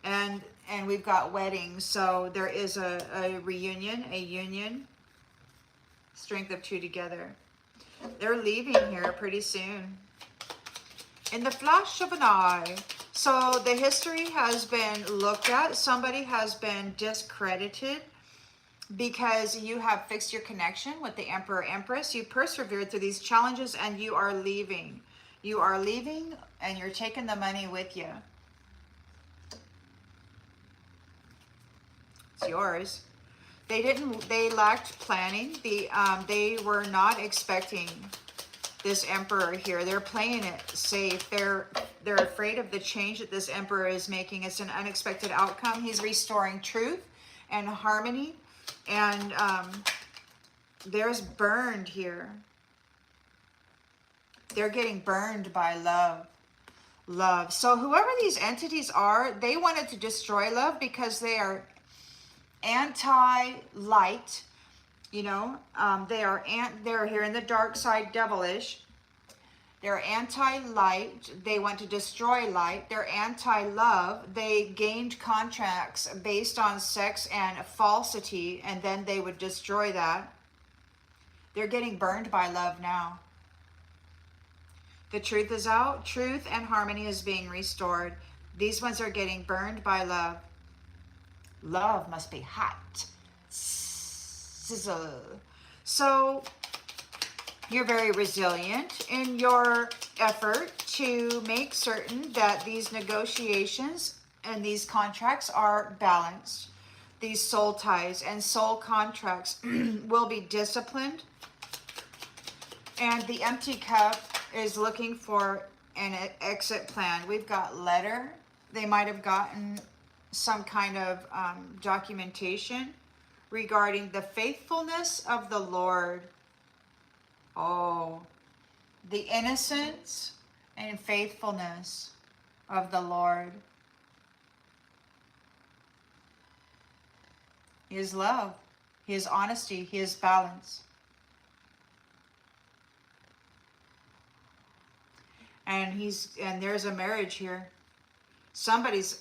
And we've got weddings, so there is a reunion, a union, strength of two together. They're leaving here pretty soon. In the flash of an eye. So the history has been looked at. Somebody has been discredited because you have fixed your connection with the Emperor, Empress. You persevered through these challenges and you are leaving. You are leaving and you're taking the money with you. It's yours. They lacked planning. They were not expecting this Emperor here. They're playing it safe. They're afraid of the change that this Emperor is making. It's an unexpected outcome. He's restoring truth and harmony. And there's burned here. They're getting burned by love. Love. So whoever these entities are, they wanted to destroy love because they are anti-light. You know, they're here in the dark side, devilish. They're anti-light. They want to destroy light. They're anti-love. They gained contracts based on sex and falsity, and then they would destroy that. They're getting burned by love now. The truth is out. Truth and harmony is being restored. These ones are getting burned by love. Love must be hot. Sizzle. So you're very resilient in your effort to make certain that these negotiations and these contracts are balanced. These soul ties and soul contracts will be disciplined. And the empty cup is looking for an exit plan. We've got letter. They might have gotten some kind of documentation regarding the faithfulness of the Lord. Oh, the innocence and faithfulness of the Lord. His love, His honesty, His balance. And there's a marriage here. Somebody's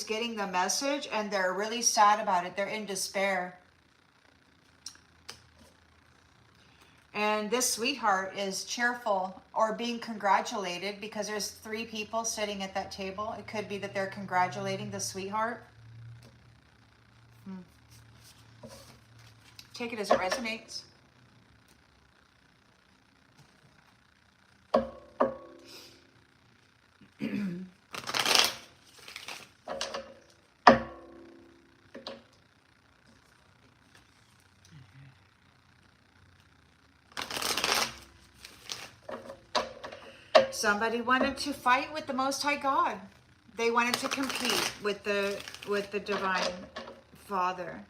getting the message and they're really sad about it. They're in despair. And this sweetheart is cheerful or being congratulated because there's 3 people sitting at that table. It could be that they're congratulating the sweetheart. Take it as it resonates. Somebody wanted to fight with the Most High God. They wanted to compete with the Divine Father.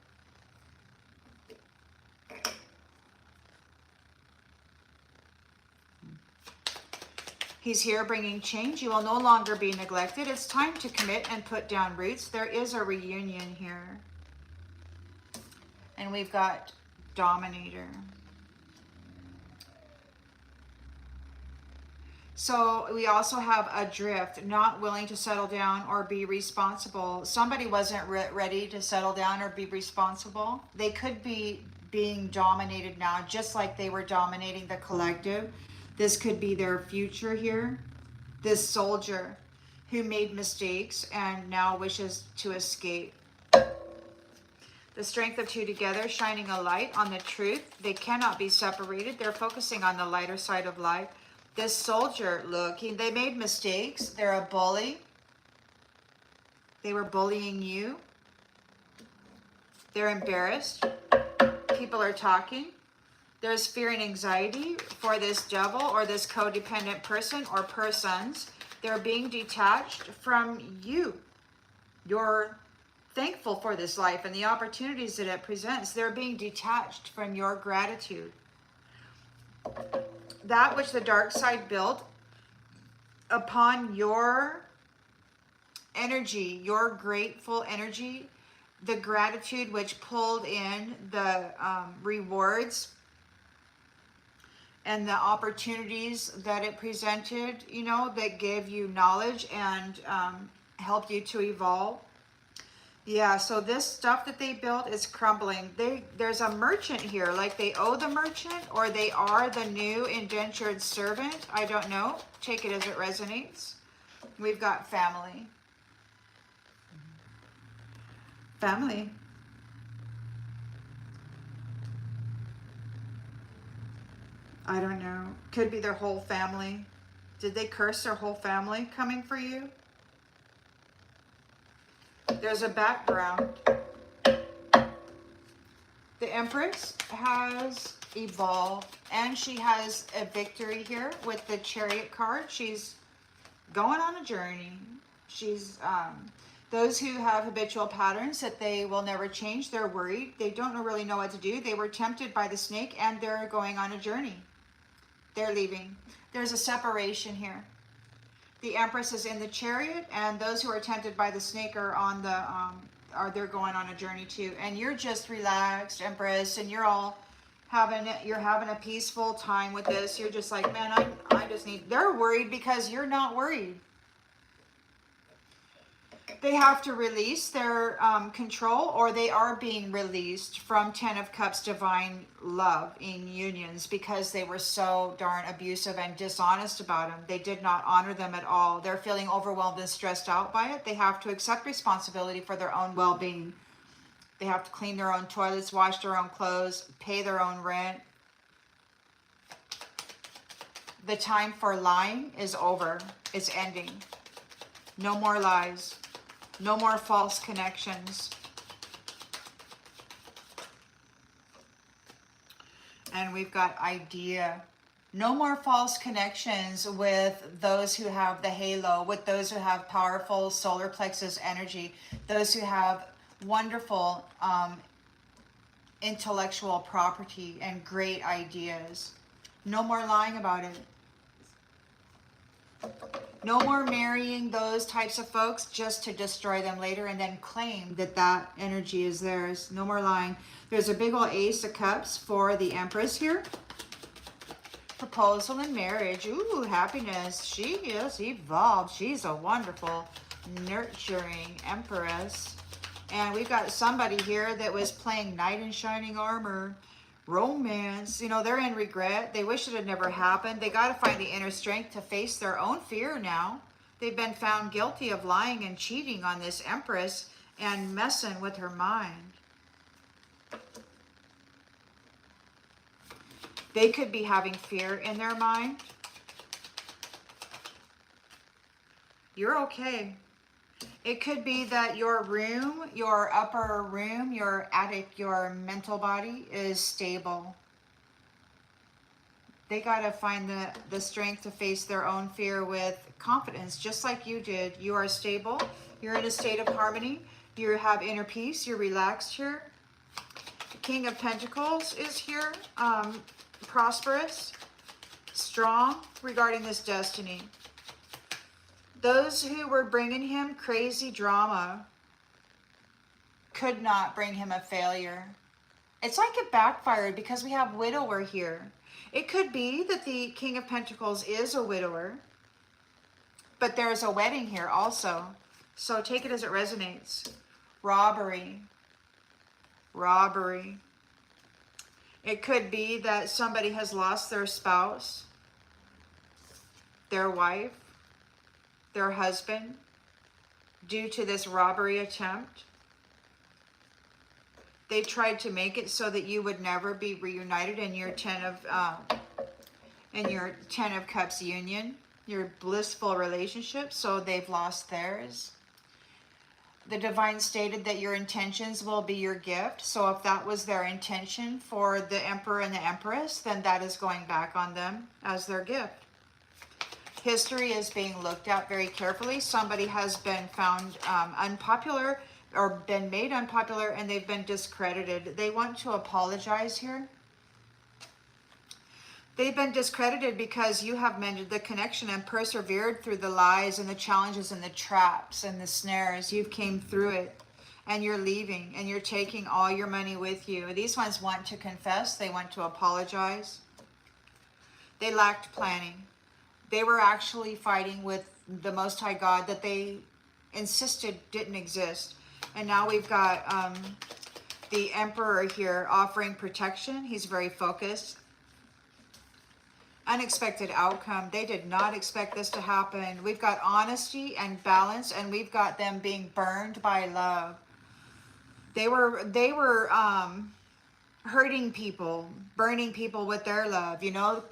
He's here bringing change. You will no longer be neglected. It's time to commit and put down roots. There is a reunion here. And we've got Dominator. So we also have Adrift, not willing to settle down or be responsible. Somebody wasn't ready to settle down or be responsible. They could be being dominated now, just like they were dominating the collective. This could be their future here. This soldier who made mistakes and now wishes to escape. The strength of 2 together, shining a light on the truth. They cannot be separated. They're focusing on the lighter side of life. This soldier, look, they made mistakes. They're a bully. They were bullying you. They're embarrassed. People are talking. There's fear and anxiety for this devil or this codependent person or persons. They're being detached from you. You're thankful for this life and the opportunities that it presents. They're being detached from your gratitude. That which the dark side built upon your energy, your grateful energy, the gratitude which pulled in the rewards and the opportunities that it presented, you know, that gave you knowledge and helped you to evolve. Yeah, so this stuff that they built is crumbling. There's a merchant here, like they owe the merchant or they are the new indentured servant. I don't know. Take it as it resonates. We've got family. Family. I don't know. Could be their whole family. Did they curse their whole family coming for you? There's a background. The Empress has evolved and she has a victory here with the Chariot card. She's going on a journey. She's, those who have habitual patterns that they will never change, they're worried. They don't really know what to do. They were tempted by the snake and they're going on a journey. They're leaving. There's a separation here. The Empress is in the Chariot and those who are tempted by the snake are on the, they're going on a journey too. And you're just relaxed, Empress, and you're all having a peaceful time with this. You're just like, man, I just need, they're worried because you're not worried. They have to release their control, or they are being released from 10 of Cups divine love in unions because they were so darn abusive and dishonest about them. They did not honor them at all. They're feeling overwhelmed and stressed out by it. They have to accept responsibility for their own well-being. They have to clean their own toilets, wash their own clothes, pay their own rent. The time for lying is over. It's ending. No more lies. No more false connections. And we've got idea. No more false connections with those who have the halo, with those who have powerful solar plexus energy, those who have wonderful intellectual property and great ideas. No more lying about it. No more marrying those types of folks just to destroy them later and then claim that that energy is theirs. No more lying. There's a big old Ace of Cups for the Empress here. Proposal and marriage. Ooh, happiness. She is evolved. She's a wonderful, nurturing Empress. And we've got somebody here that was playing knight in shining armor. Romance, you know, they're in regret. They wish it had never happened. They got to find the inner strength to face their own fear now. They've been found guilty of lying and cheating on this Empress and messing with her mind. They could be having fear in their mind. You're okay. It could be that your room, your upper room, your attic, your mental body is stable. They got to find the strength to face their own fear with confidence, just like you did. You are stable. You're in a state of harmony. You have inner peace. You're relaxed here. The King of Pentacles is here. Prosperous, strong regarding this destiny. Those who were bringing him crazy drama could not bring him a failure. It's like it backfired because we have widower here. It could be that the King of Pentacles is a widower, but there's a wedding here also. So take it as it resonates. Robbery. Robbery. It could be that somebody has lost their spouse, their wife, their husband, due to this robbery attempt. They tried to make it so that you would never be reunited in your Ten of Cups union, your blissful relationship, so they've lost theirs. The divine stated that your intentions will be your gift. So if that was their intention for the Emperor and the Empress, then that is going back on them as their gift. History is being looked at very carefully. Somebody has been found unpopular or been made unpopular and they've been discredited. They want to apologize here. They've been discredited because you have mended the connection and persevered through the lies and the challenges and the traps and the snares. You've came through it and you're leaving and you're taking all your money with you. These ones want to confess. They want to apologize. They lacked planning. They were actually fighting with the Most High God that they insisted didn't exist. And now we've got the Emperor here offering protection. He's very focused. Unexpected outcome. They did not expect this to happen. We've got honesty and balance, and we've got them being burned by love. They were hurting people, burning people with their love, you know,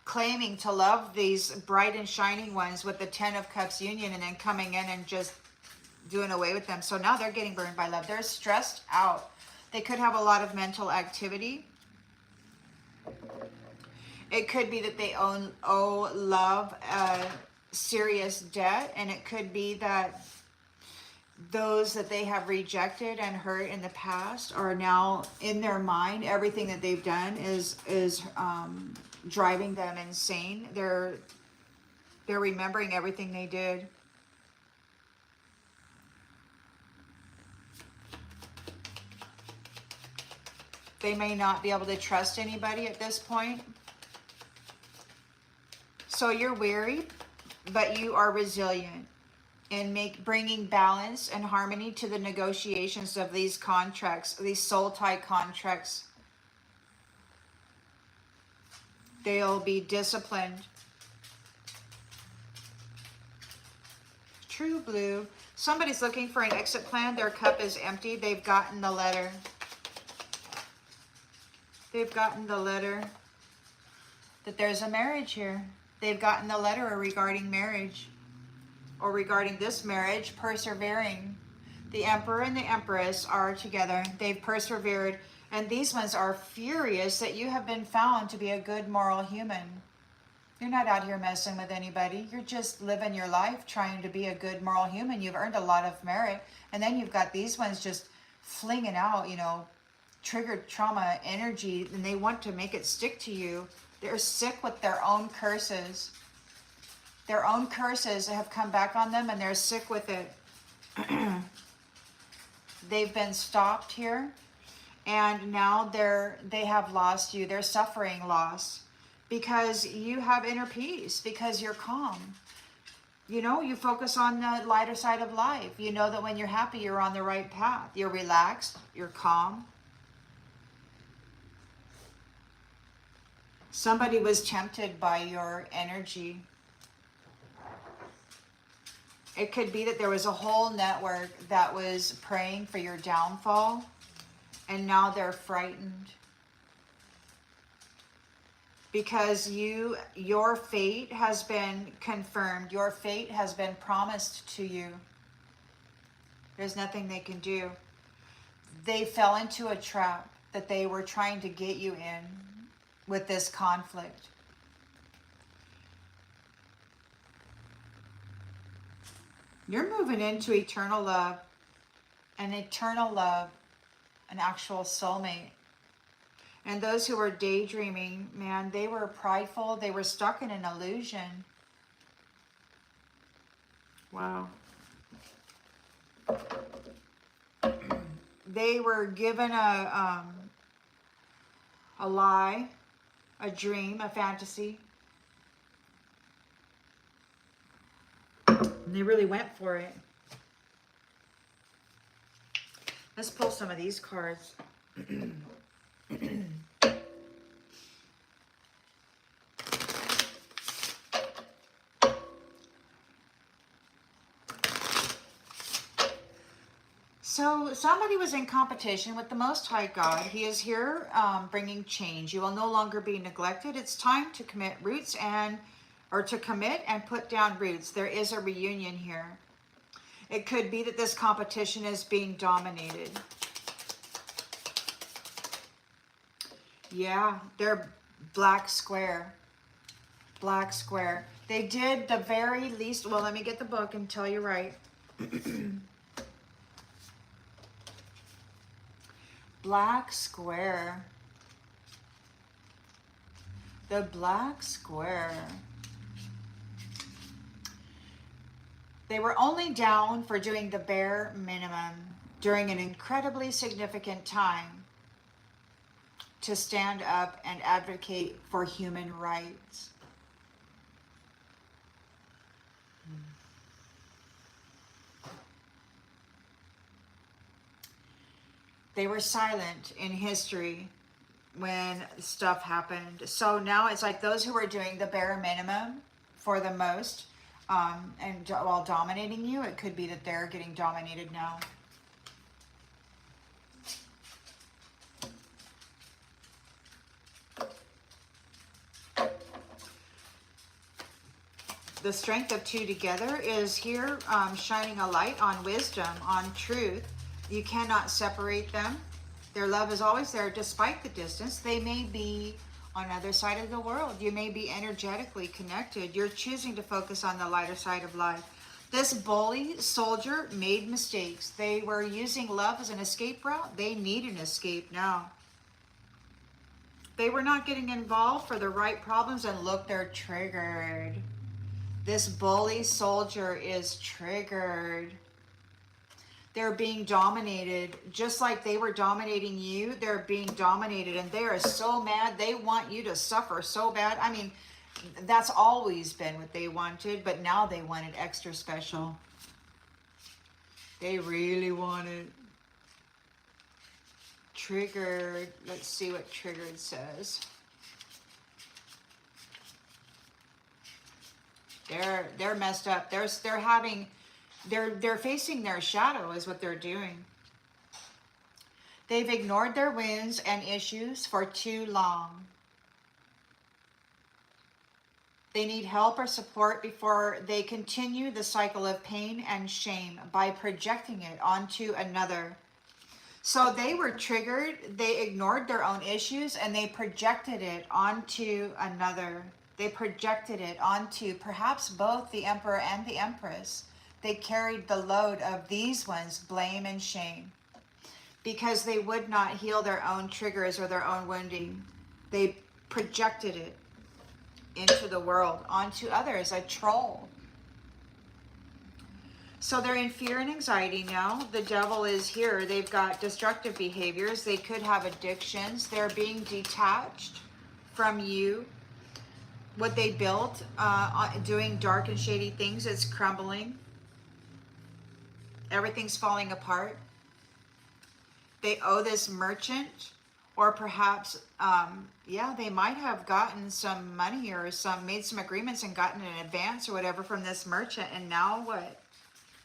claiming to love these bright and shining ones with the 10 of Cups union, and then coming in and just doing away with them. So now they're getting burned by love. They're stressed out. They could have a lot of mental activity. It could be that they owe love a serious debt, and it could be that those that they have rejected and hurt in the past are now in their mind. Everything that they've done is driving them insane. They're remembering everything they did. They may not be able to trust anybody at this point. So you're weary, but you are resilient in bringing balance and harmony to the negotiations of these contracts, these soul tie contracts. They'll be disciplined. True blue. Somebody's looking for an exit plan. Their cup is empty. They've gotten the letter. They've gotten the letter that there's a marriage here. They've gotten the letter regarding marriage, or regarding this marriage, persevering. The Emperor and the Empress are together. They've persevered, and these ones are furious that you have been found to be a good moral human. You're not out here messing with anybody. You're just living your life trying to be a good moral human. You've earned a lot of merit, and then you've got these ones just flinging out, you know, triggered trauma energy, and they want to make it stick to you. They're sick with their own curses. Their own curses have come back on them, and they're sick with it. They've been stopped here, and now they have lost you. They're suffering loss because you have inner peace, because you're calm. You know, you focus on the lighter side of life. You know that when you're happy, you're on the right path. You're relaxed. You're calm. Somebody was tempted by your energy. It could be that there was a whole network that was praying for your downfall, and now they're frightened. Because your fate has been confirmed. Your fate has been promised to you. There's nothing they can do. They fell into a trap that they were trying to get you in with this conflict. You're moving into eternal love, an actual soulmate. And those who were daydreaming, man, they were prideful. They were stuck in an illusion. Wow. They were given a lie, a dream, a fantasy. And they really went for it. Let's pull some of these cards. So somebody was in competition with the Most High God. He is here bringing change. You will no longer be neglected. It's time to commit roots to commit and put down roots. There is a reunion here. It could be that this competition is being dominated. Yeah, they're black square. Black square. They did the very least. Well, let me get the book and tell you right. Black square. The black square. They were only down for doing the bare minimum during an incredibly significant time to stand up and advocate for human rights. They were silent in history when stuff happened. So now it's like those who are doing the bare minimum for the most, and while dominating you, it could be that they're getting dominated now. The strength of two together is here, shining a light on wisdom, on truth. You cannot separate them. Their love is always there despite the distance. They may be on the other side of the world. You may be energetically connected. You're choosing to focus on the lighter side of life. This bully soldier made mistakes. They were using love as an escape route. They need an escape now. They were not getting involved for the right problems, and look, they're triggered. This bully soldier is triggered. They're being dominated, just like they were dominating you. They're being dominated, and they are so mad. They want you to suffer so bad. I mean, that's always been what they wanted, but now they want it extra special. They really want it. Triggered. Let's see what triggered says. They're messed up. They're facing their shadow is what they're doing. They've ignored their wounds and issues for too long. They need help or support before they continue the cycle of pain and shame by projecting it onto another. So they were triggered, they ignored their own issues, and they projected it onto another. They projected it onto perhaps both the Emperor and the Empress. They carried the load of these ones, blame and shame, because they would not heal their own triggers or their own wounding. They projected it into the world, onto others, a troll. So they're in fear and anxiety now. The devil is here. They've got destructive behaviors. They could have addictions. They're being detached from you. What they built, doing dark and shady things, is crumbling. Everything's falling apart. They owe this merchant, or perhaps, they might have gotten some money or made some agreements and gotten an advance or whatever from this merchant. And now what?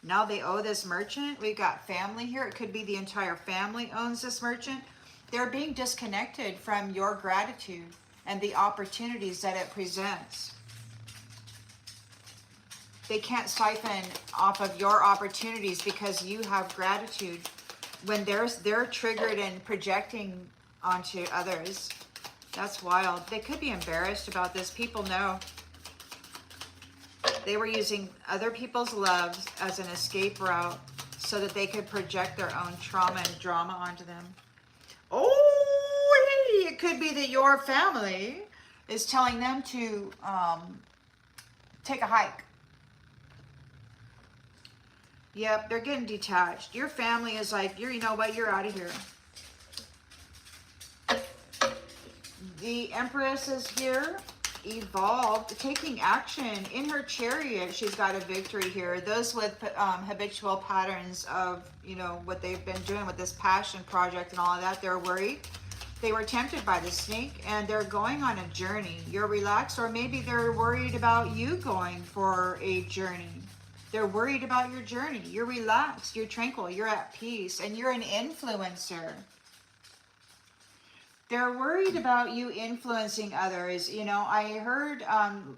Now they owe this merchant. We've got family here. It could be the entire family owns this merchant. They're being disconnected from your gratitude and the opportunities that it presents. They can't siphon off of your opportunities because you have gratitude. When they're triggered and projecting onto others, that's wild. They could be embarrassed about this. People know. They were using other people's loves as an escape route so that they could project their own trauma and drama onto them. Oh, it could be that your family is telling them to take a hike. Yep, they're getting detached. Your family is like, you know what, you're out of here. The Empress is here, evolved, taking action. In her chariot, she's got a victory here. Those with habitual patterns of, what they've been doing with this passion project and all of that, they're worried. They were tempted by the snake, and they're going on a journey. You're relaxed, or maybe they're worried about you going for a journey. They're worried about your journey. You're relaxed, you're tranquil, you're at peace, and you're an influencer. They're worried about you influencing others. I heard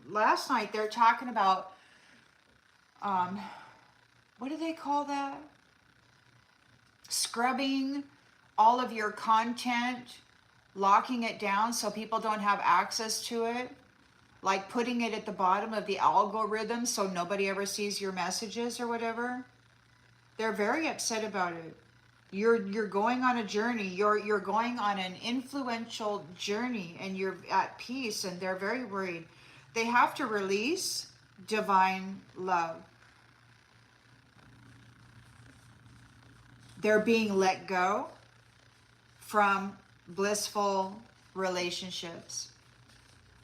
last night they're talking about, what do they call that? Scrubbing all of your content, locking it down so people don't have access to it. Like putting it at the bottom of the algorithm so nobody ever sees your messages or whatever. They're very upset about it. You're going on a journey. You're going on an influential journey, and you're at peace, and they're very worried. They have to release divine love. They're being let go from blissful relationships.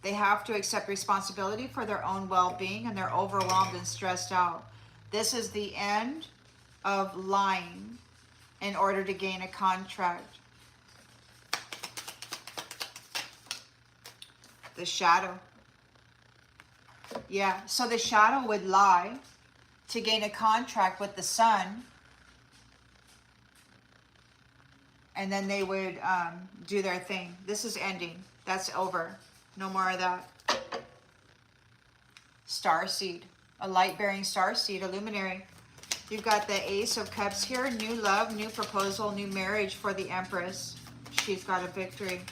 They have to accept responsibility for their own well-being, and they're overwhelmed and stressed out. This is the end of lying in order to gain a contract. The shadow. Yeah, so the shadow would lie to gain a contract with the sun. And then they would do their thing. This is ending. That's over. No more of that. Starseed. A light-bearing starseed, a luminary. You've got the Ace of Cups here. New love, new proposal, new marriage for the Empress. She's got a victory.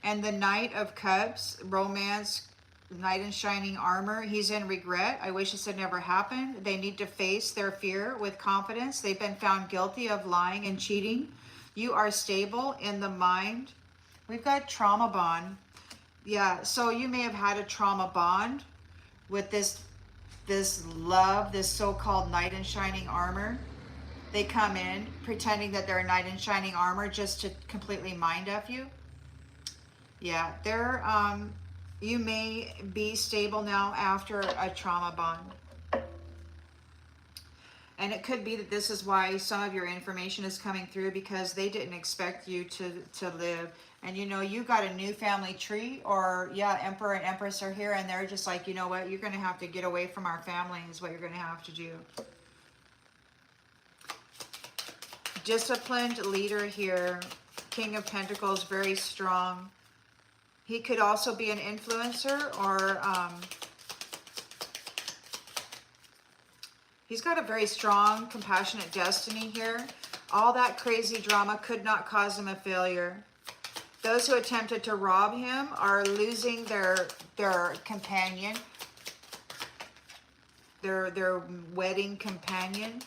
And the Knight of Cups, romance, knight in shining armor. He's in regret. I wish this had never happened. They need to face their fear with confidence. They've been found guilty of lying and cheating. You are stable in the mind. We've got trauma bond. Yeah, so you may have had a trauma bond with this love, this so-called knight in shining armor. They come in pretending that they're a knight in shining armor just to completely mind F you. Yeah, they're you may be stable now after a trauma bond. And it could be that this is why some of your information is coming through, because they didn't expect you to live. And you know, you got a new family tree, or yeah, Emperor and Empress are here and they're just like, you know what, you're going to have to get away from our family is what you're going to have to do. Disciplined leader here. King of Pentacles, very strong. He could also be an influencer, or he's got a very strong, compassionate destiny here. All that crazy drama could not cause him a failure. Those who attempted to rob him are losing their companion, their wedding companion.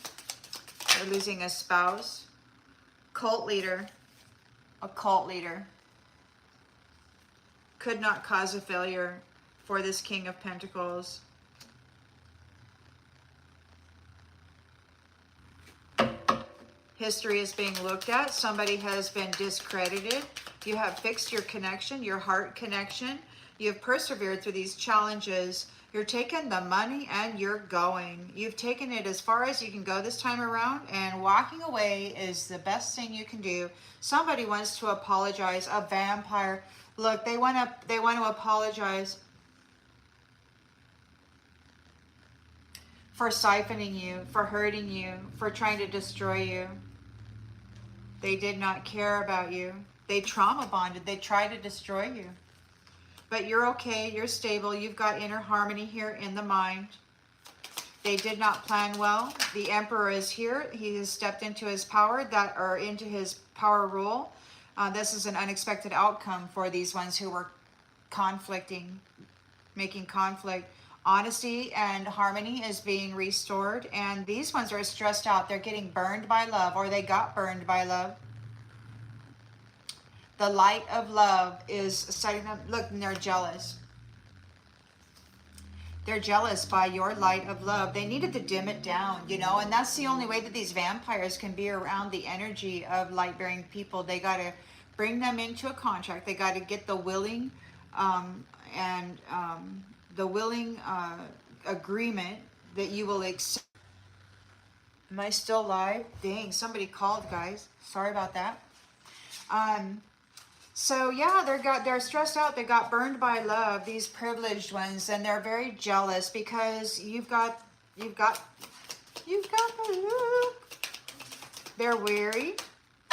They're losing a spouse. Cult leader, a cult leader. Could not cause a failure for this King of Pentacles. History is being looked at. Somebody has been discredited. You have fixed your connection, your heart connection. You have persevered through these challenges. You're taking the money and you're going. You've taken it as far as you can go this time around, and walking away is the best thing you can do. Somebody wants to apologize. A vampire. Look, they want to apologize for siphoning you, for hurting you, for trying to destroy you. They did not care about you. They trauma bonded. They tried to destroy you. But you're okay. You're stable. You've got inner harmony here in the mind. They did not plan well. The Emperor is here. He has stepped into his power, into his power role. This is an unexpected outcome for these ones who were conflicting, making conflict. Honesty and harmony is being restored, and these ones are stressed out. They're getting burned by love, or they got burned by love. The light of love is setting them. Look, and they're jealous. They're jealous by your light of love. They needed to dim it down, you know, and that's the only way that these vampires can be around the energy of light-bearing people. They got to bring them into a contract. They got to get the willing agreement that you will accept. Am I still live? Dang, somebody called, guys. Sorry about that. So yeah, they're stressed out. They got burned by love, these privileged ones, and they're very jealous because you've got the look. They're weary.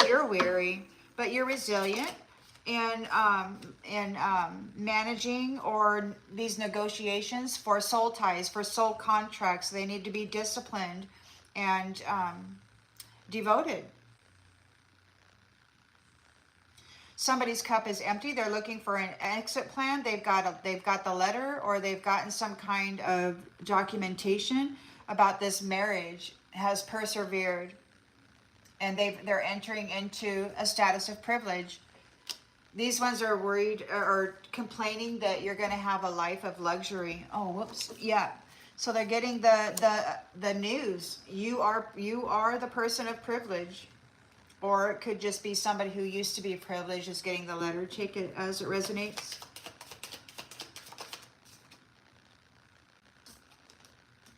You're weary, but you're resilient. And managing or these negotiations for soul ties, for soul contracts, they need to be disciplined and devoted. Somebody's cup is empty. They're looking for an exit plan. They've got the letter, or they've gotten some kind of documentation about this marriage has persevered, and they're entering into a status of privilege. These ones are worried or complaining that you're going to have a life of luxury. Oh, whoops. Yeah. So they're getting the news. You are the person of privilege. Or it could just be somebody who used to be privileged is getting the letter. Take it as it resonates.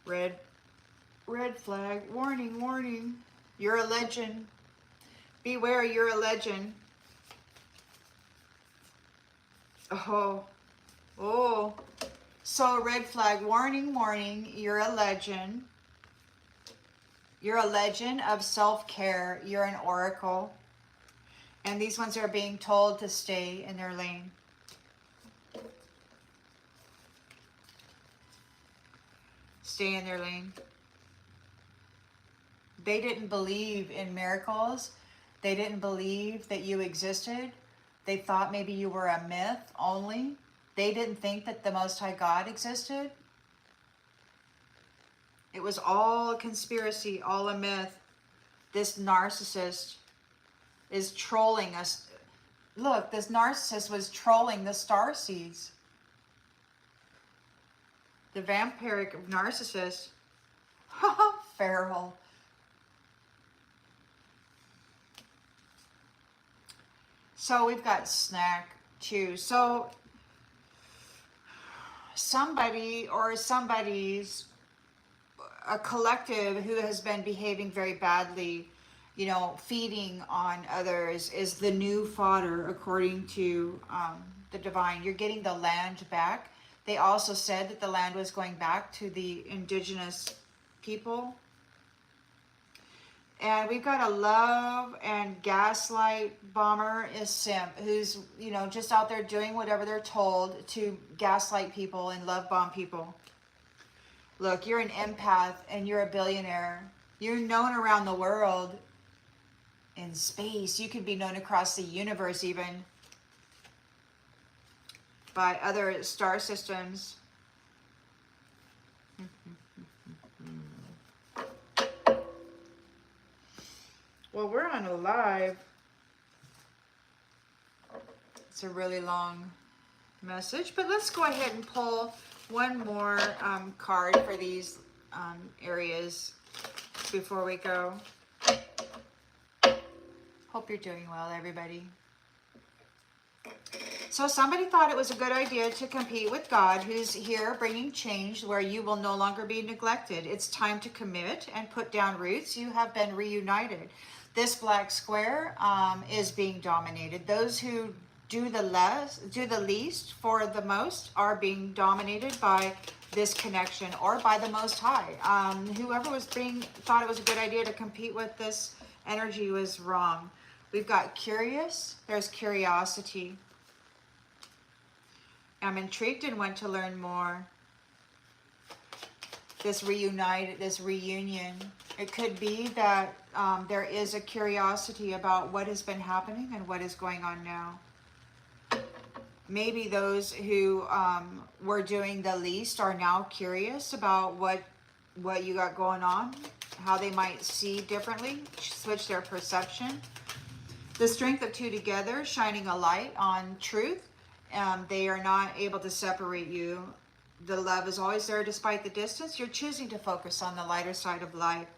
Red flag. Warning, warning. You're a legend. Beware, you're a legend. Oh. Oh. So red flag. Warning, warning. You're a legend. You're a legend of self-care. You're an oracle. And these ones are being told to stay in their lane. Stay in their lane. They didn't believe in miracles. They didn't believe that you existed. They thought maybe you were a myth only. They didn't think that the Most High God existed. It was all a conspiracy, all a myth. This narcissist is trolling us. Look, this narcissist was trolling the star seeds. The vampiric narcissist. Feral. So we've got snack too. So somebody or somebody's a collective who has been behaving very badly, you know, feeding on others is the new fodder according to the divine. You're getting the land back. They also said that the land was going back to the indigenous people. And we've got a love and gaslight bomber is simp, who's, you know, just out there doing whatever they're told to gaslight people and love bomb people. Look, you're an empath and you're a billionaire. You're known around the world, in space. You could be known across the universe even by other star systems. Well, we're on a live. It's a really long message, but let's go ahead and pull one more card for these areas before we go. Hope you're doing well, everybody. So somebody thought it was a good idea to compete with God, who's here bringing change where you will no longer be neglected. It's time to commit and put down roots. You have been reunited. This black square is being dominated. Those who do the least for the most are being dominated by this connection or by the Most High. Whoever was thought it was a good idea to compete with this energy was wrong. We've got curious. There's curiosity. I'm intrigued and want to learn more. This reunion. It could be that there is a curiosity about what has been happening and what is going on now. Maybe those who were doing the least are now curious about what you got going on, how they might see differently, switch their perception. The strength of two together, shining a light on truth. They are not able to separate you. The love is always there despite the distance. You're choosing to focus on the lighter side of life.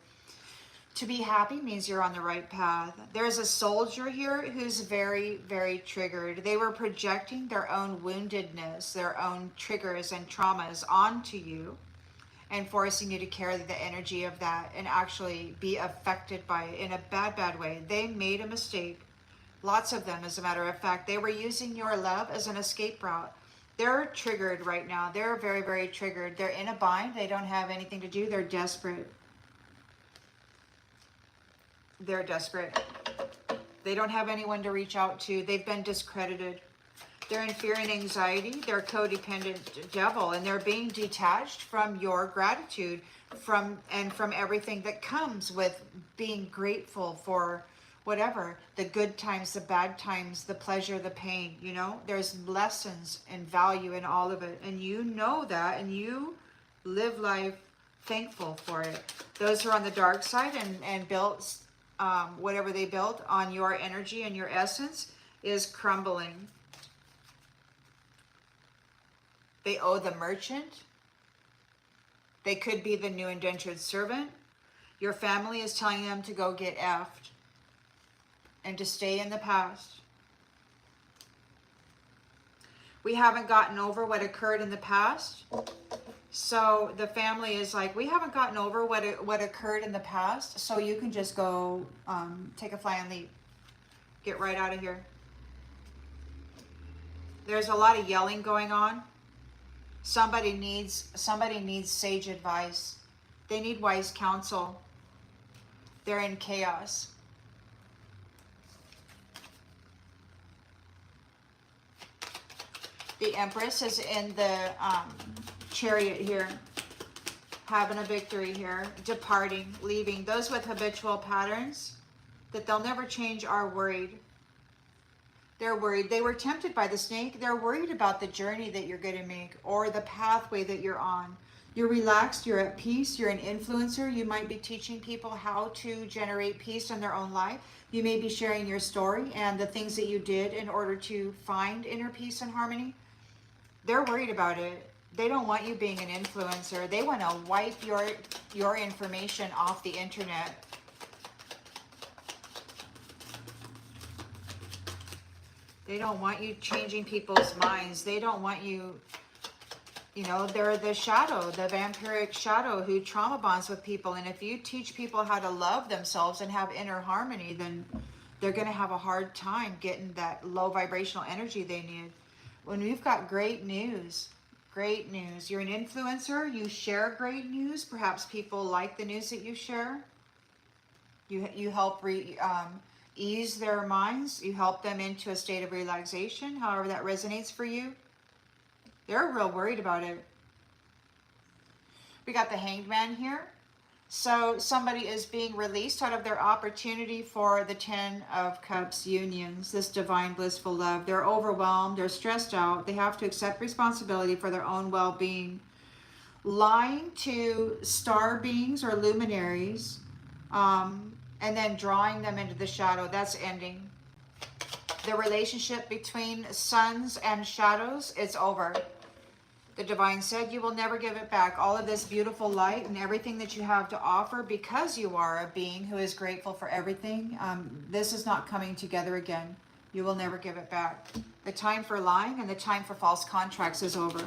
To be happy means you're on the right path. There's a soldier here who's very, very triggered. They were projecting their own woundedness, their own triggers and traumas onto you and forcing you to carry the energy of that and actually be affected by it in a bad, bad way. They made a mistake. Lots of them, as a matter of fact. They were using your love as an escape route. They're triggered right now. They're very, very triggered. They're in a bind. They don't have anything to do. They're desperate. They're desperate. They don't have anyone to reach out to. They've been discredited. They're in fear and anxiety. They're a codependent devil, and they're being detached from your gratitude, from everything that comes with being grateful for whatever, the good times, the bad times, the pleasure, the pain. You know, there's lessons and value in all of it, and you know that, and you live life thankful for it. Those who are on the dark side and built whatever they built on your energy and your essence is crumbling. They owe the merchant. They could be the new indentured servant. Your family is telling them to go get effed and to stay in the past. We haven't gotten over what occurred in the past. So the family is like, we haven't gotten over what occurred in the past, so you can just go take a flying leap. Get right out of here. There's a lot of yelling going on. Somebody needs sage advice. They need wise counsel. They're in chaos. The Empress is in the Chariot here, having a victory here, departing, leaving. Those with habitual patterns that they'll never change are worried. They're worried. They were tempted by the snake. They're worried about the journey that you're going to make or the pathway that you're on. You're relaxed. You're at peace. You're an influencer. You might be teaching people how to generate peace in their own life. You may be sharing your story and the things that you did in order to find inner peace and harmony. They're worried about it. They don't want you being an influencer. They want to wipe your information off the internet. They don't want you changing people's minds. They don't want you, you know, they're the shadow, the vampiric shadow who trauma bonds with people. And if you teach people how to love themselves and have inner harmony, then they're going to have a hard time getting that low vibrational energy they need. When we've got great news, you're an influencer, you share great news. Perhaps people like the news that you share. You help ease their minds. You help them into a state of relaxation, however that resonates for you. They're real worried about it. We got the Hanged Man here. So somebody is being released out of their opportunity for the 10 of Cups unions, this divine blissful love. They're overwhelmed. They're stressed out. They have to accept responsibility for their own well-being. Lying to star beings or luminaries, and then drawing them into the shadow. That's ending. The relationship between suns and shadows, it's over. The divine said, you will never give it back. All of this beautiful light and everything that you have to offer, because you are a being who is grateful for everything, this is not coming together again. You will never give it back. The time for lying and the time for false contracts is over.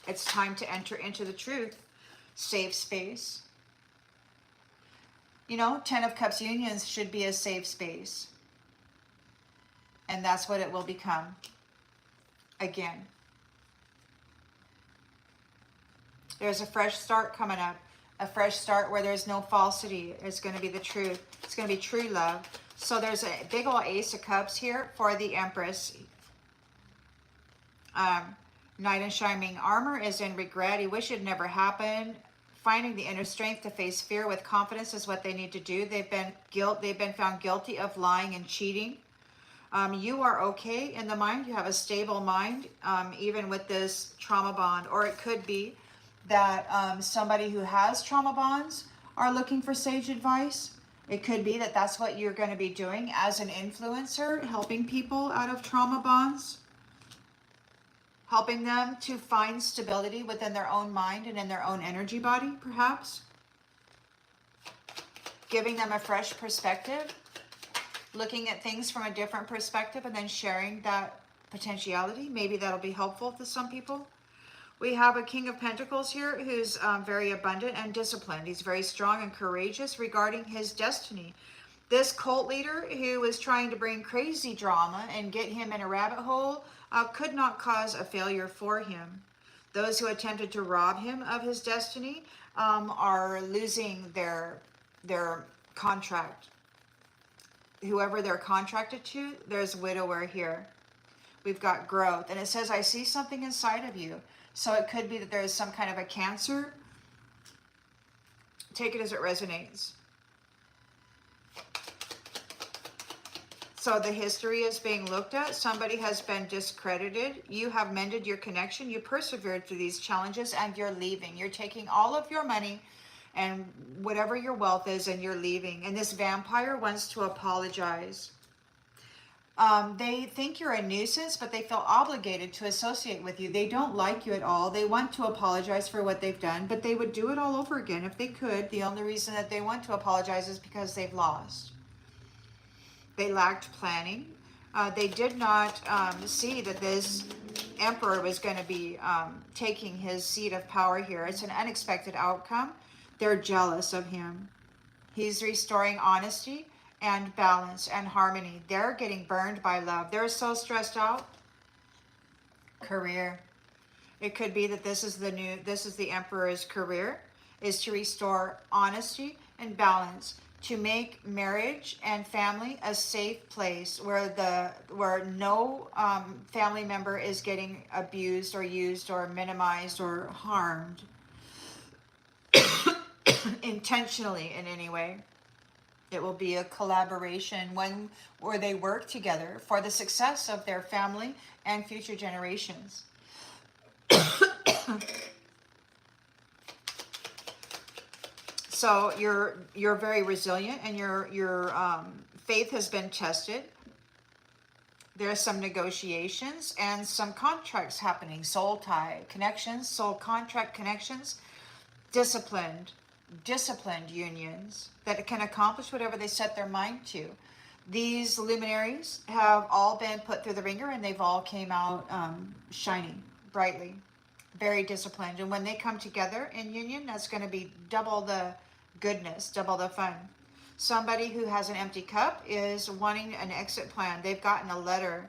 It's time to enter into the truth. Safe space. You know, 10 of Cups unions should be a safe space. And that's what it will become. Again. There's a fresh start coming up. A fresh start where there's no falsity. It's going to be the truth. It's going to be true love. So there's a big old Ace of Cups here for the Empress. Knight in shining armor is in regret. He wish it never happened. Finding the inner strength to face fear with confidence is what they need to do. They've been found guilty of lying and cheating. You are okay in the mind. You have a stable mind, even with this trauma bond. Or it could be that somebody who has trauma bonds are looking for sage advice. It could be that that's what you're going to be doing as an influencer, helping people out of trauma bonds. Helping them to find stability within their own mind and in their own energy body, perhaps. Giving them a fresh perspective. Looking at things from a different perspective and then sharing that potentiality. Maybe that'll be helpful to some people. We have a King of Pentacles here who's very abundant and disciplined. He's very strong and courageous regarding his destiny. This cult leader who is trying to bring crazy drama and get him in a rabbit hole could not cause a failure for him. Those who attempted to rob him of his destiny are losing their contract. Whoever they're contracted to, there's widower here. We've got growth. And it says, I see something inside of you. So it could be that there is some kind of a cancer. Take it as it resonates. So the history is being looked at. Somebody has been discredited. You have mended your connection. You persevered through these challenges and you're leaving. You're taking all of your money and whatever your wealth is and you're leaving. And this vampire wants to apologize. They think you're a nuisance, but they feel obligated to associate with you. They don't like you at all. They want to apologize for what they've done, but they would do it all over again if they could. The only reason that they want to apologize is because they've lost. They lacked planning. They did not see that this Emperor was going to be taking his seat of power here. It's an unexpected outcome. They're jealous of him. He's restoring honesty and balance and harmony. They're getting burned by love. They're so stressed out. Career. It could be that this is the Emperor's career, is to restore honesty and balance, to make marriage and family a safe place where no family member is getting abused or used or minimized or harmed intentionally in any way. It will be a collaboration, one where they work together for the success of their family and future generations. So you're very resilient, and your faith has been tested. There are some negotiations and some contracts happening, soul tie connections, soul contract connections, disciplined unions that can accomplish whatever they set their mind to. These luminaries have all been put through the ringer, and they've all came out shining brightly, very disciplined. And when they come together in union, that's going to be double the goodness, double the fun. Somebody who has an empty cup is wanting an exit plan. They've gotten a letter.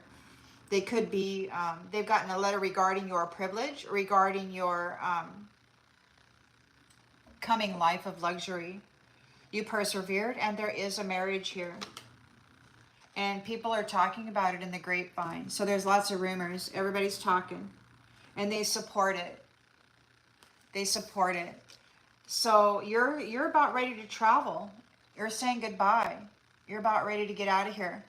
They could be, they've gotten a letter regarding your privilege, regarding your coming life of luxury. You persevered, and there is a marriage here. And people are talking about it in the grapevine. So there's lots of rumors. Everybody's talking. And they support it. They support it. So you're about ready to travel. You're saying goodbye. You're about ready to get out of here.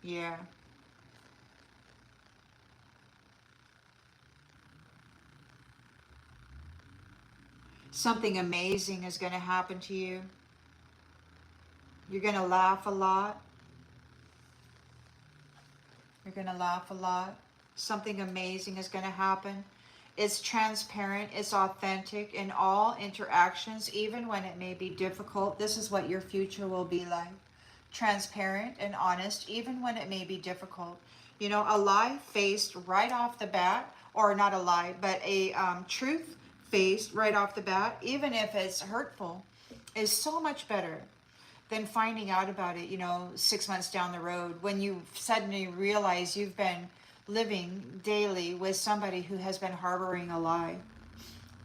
Yeah. Something amazing is going to happen to you. You're going to laugh a lot. You're going to laugh a lot. Something amazing is going to happen. It's transparent. It's authentic in all interactions, even when it may be difficult. This is what your future will be like. Transparent and honest, even when it may be difficult. You know, a lie faced right off the bat, or not a lie, but a truth faced right off the bat, even if it's hurtful, is so much better than finding out about it, 6 months down the road, when you suddenly realize you've been living daily with somebody who has been harboring a lie.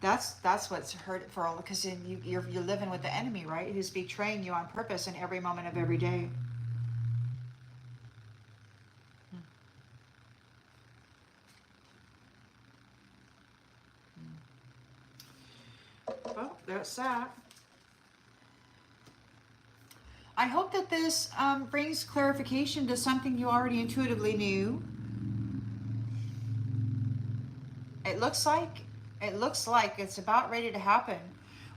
That's what's hurtful, because you're living with the enemy, right? Who's betraying you on purpose in every moment of every day. Well, that's that. I hope that this brings clarification to something you already intuitively knew. It looks like it's about ready to happen.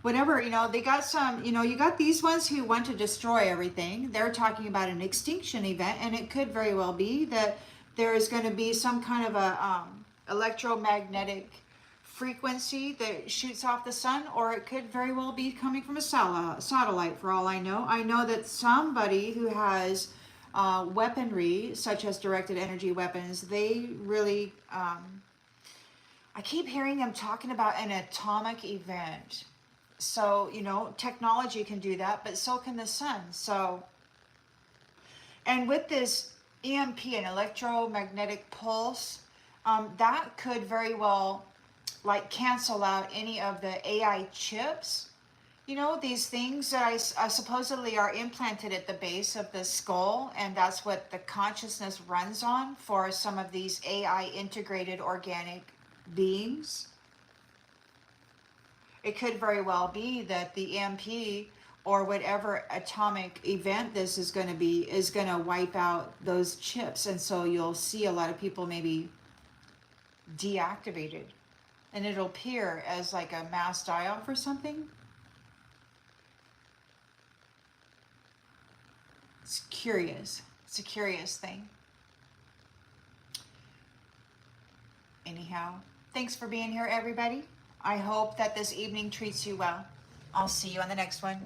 Whatever, they got some, you got these ones who want to destroy everything. They're talking about an extinction event, and it could very well be that there is going to be some kind of a electromagnetic frequency that shoots off the sun, or it could very well be coming from a satellite, for all I know. I know that somebody who has weaponry, such as directed energy weapons, they really, I keep hearing them talking about an atomic event. So, technology can do that, but so can the sun. So, and with this EMP, an electromagnetic pulse, that could very well cancel out any of the AI chips. These things that I supposedly are implanted at the base of the skull, and that's what the consciousness runs on for some of these AI integrated organic beings. It could very well be that the EMP or whatever atomic event this is going to be is going to wipe out those chips, and so you'll see a lot of people maybe deactivated, and it'll appear as like a mass die-off or something. It's curious. It's a curious thing. Anyhow, thanks for being here, everybody. I hope that this evening treats you well. I'll see you on the next one.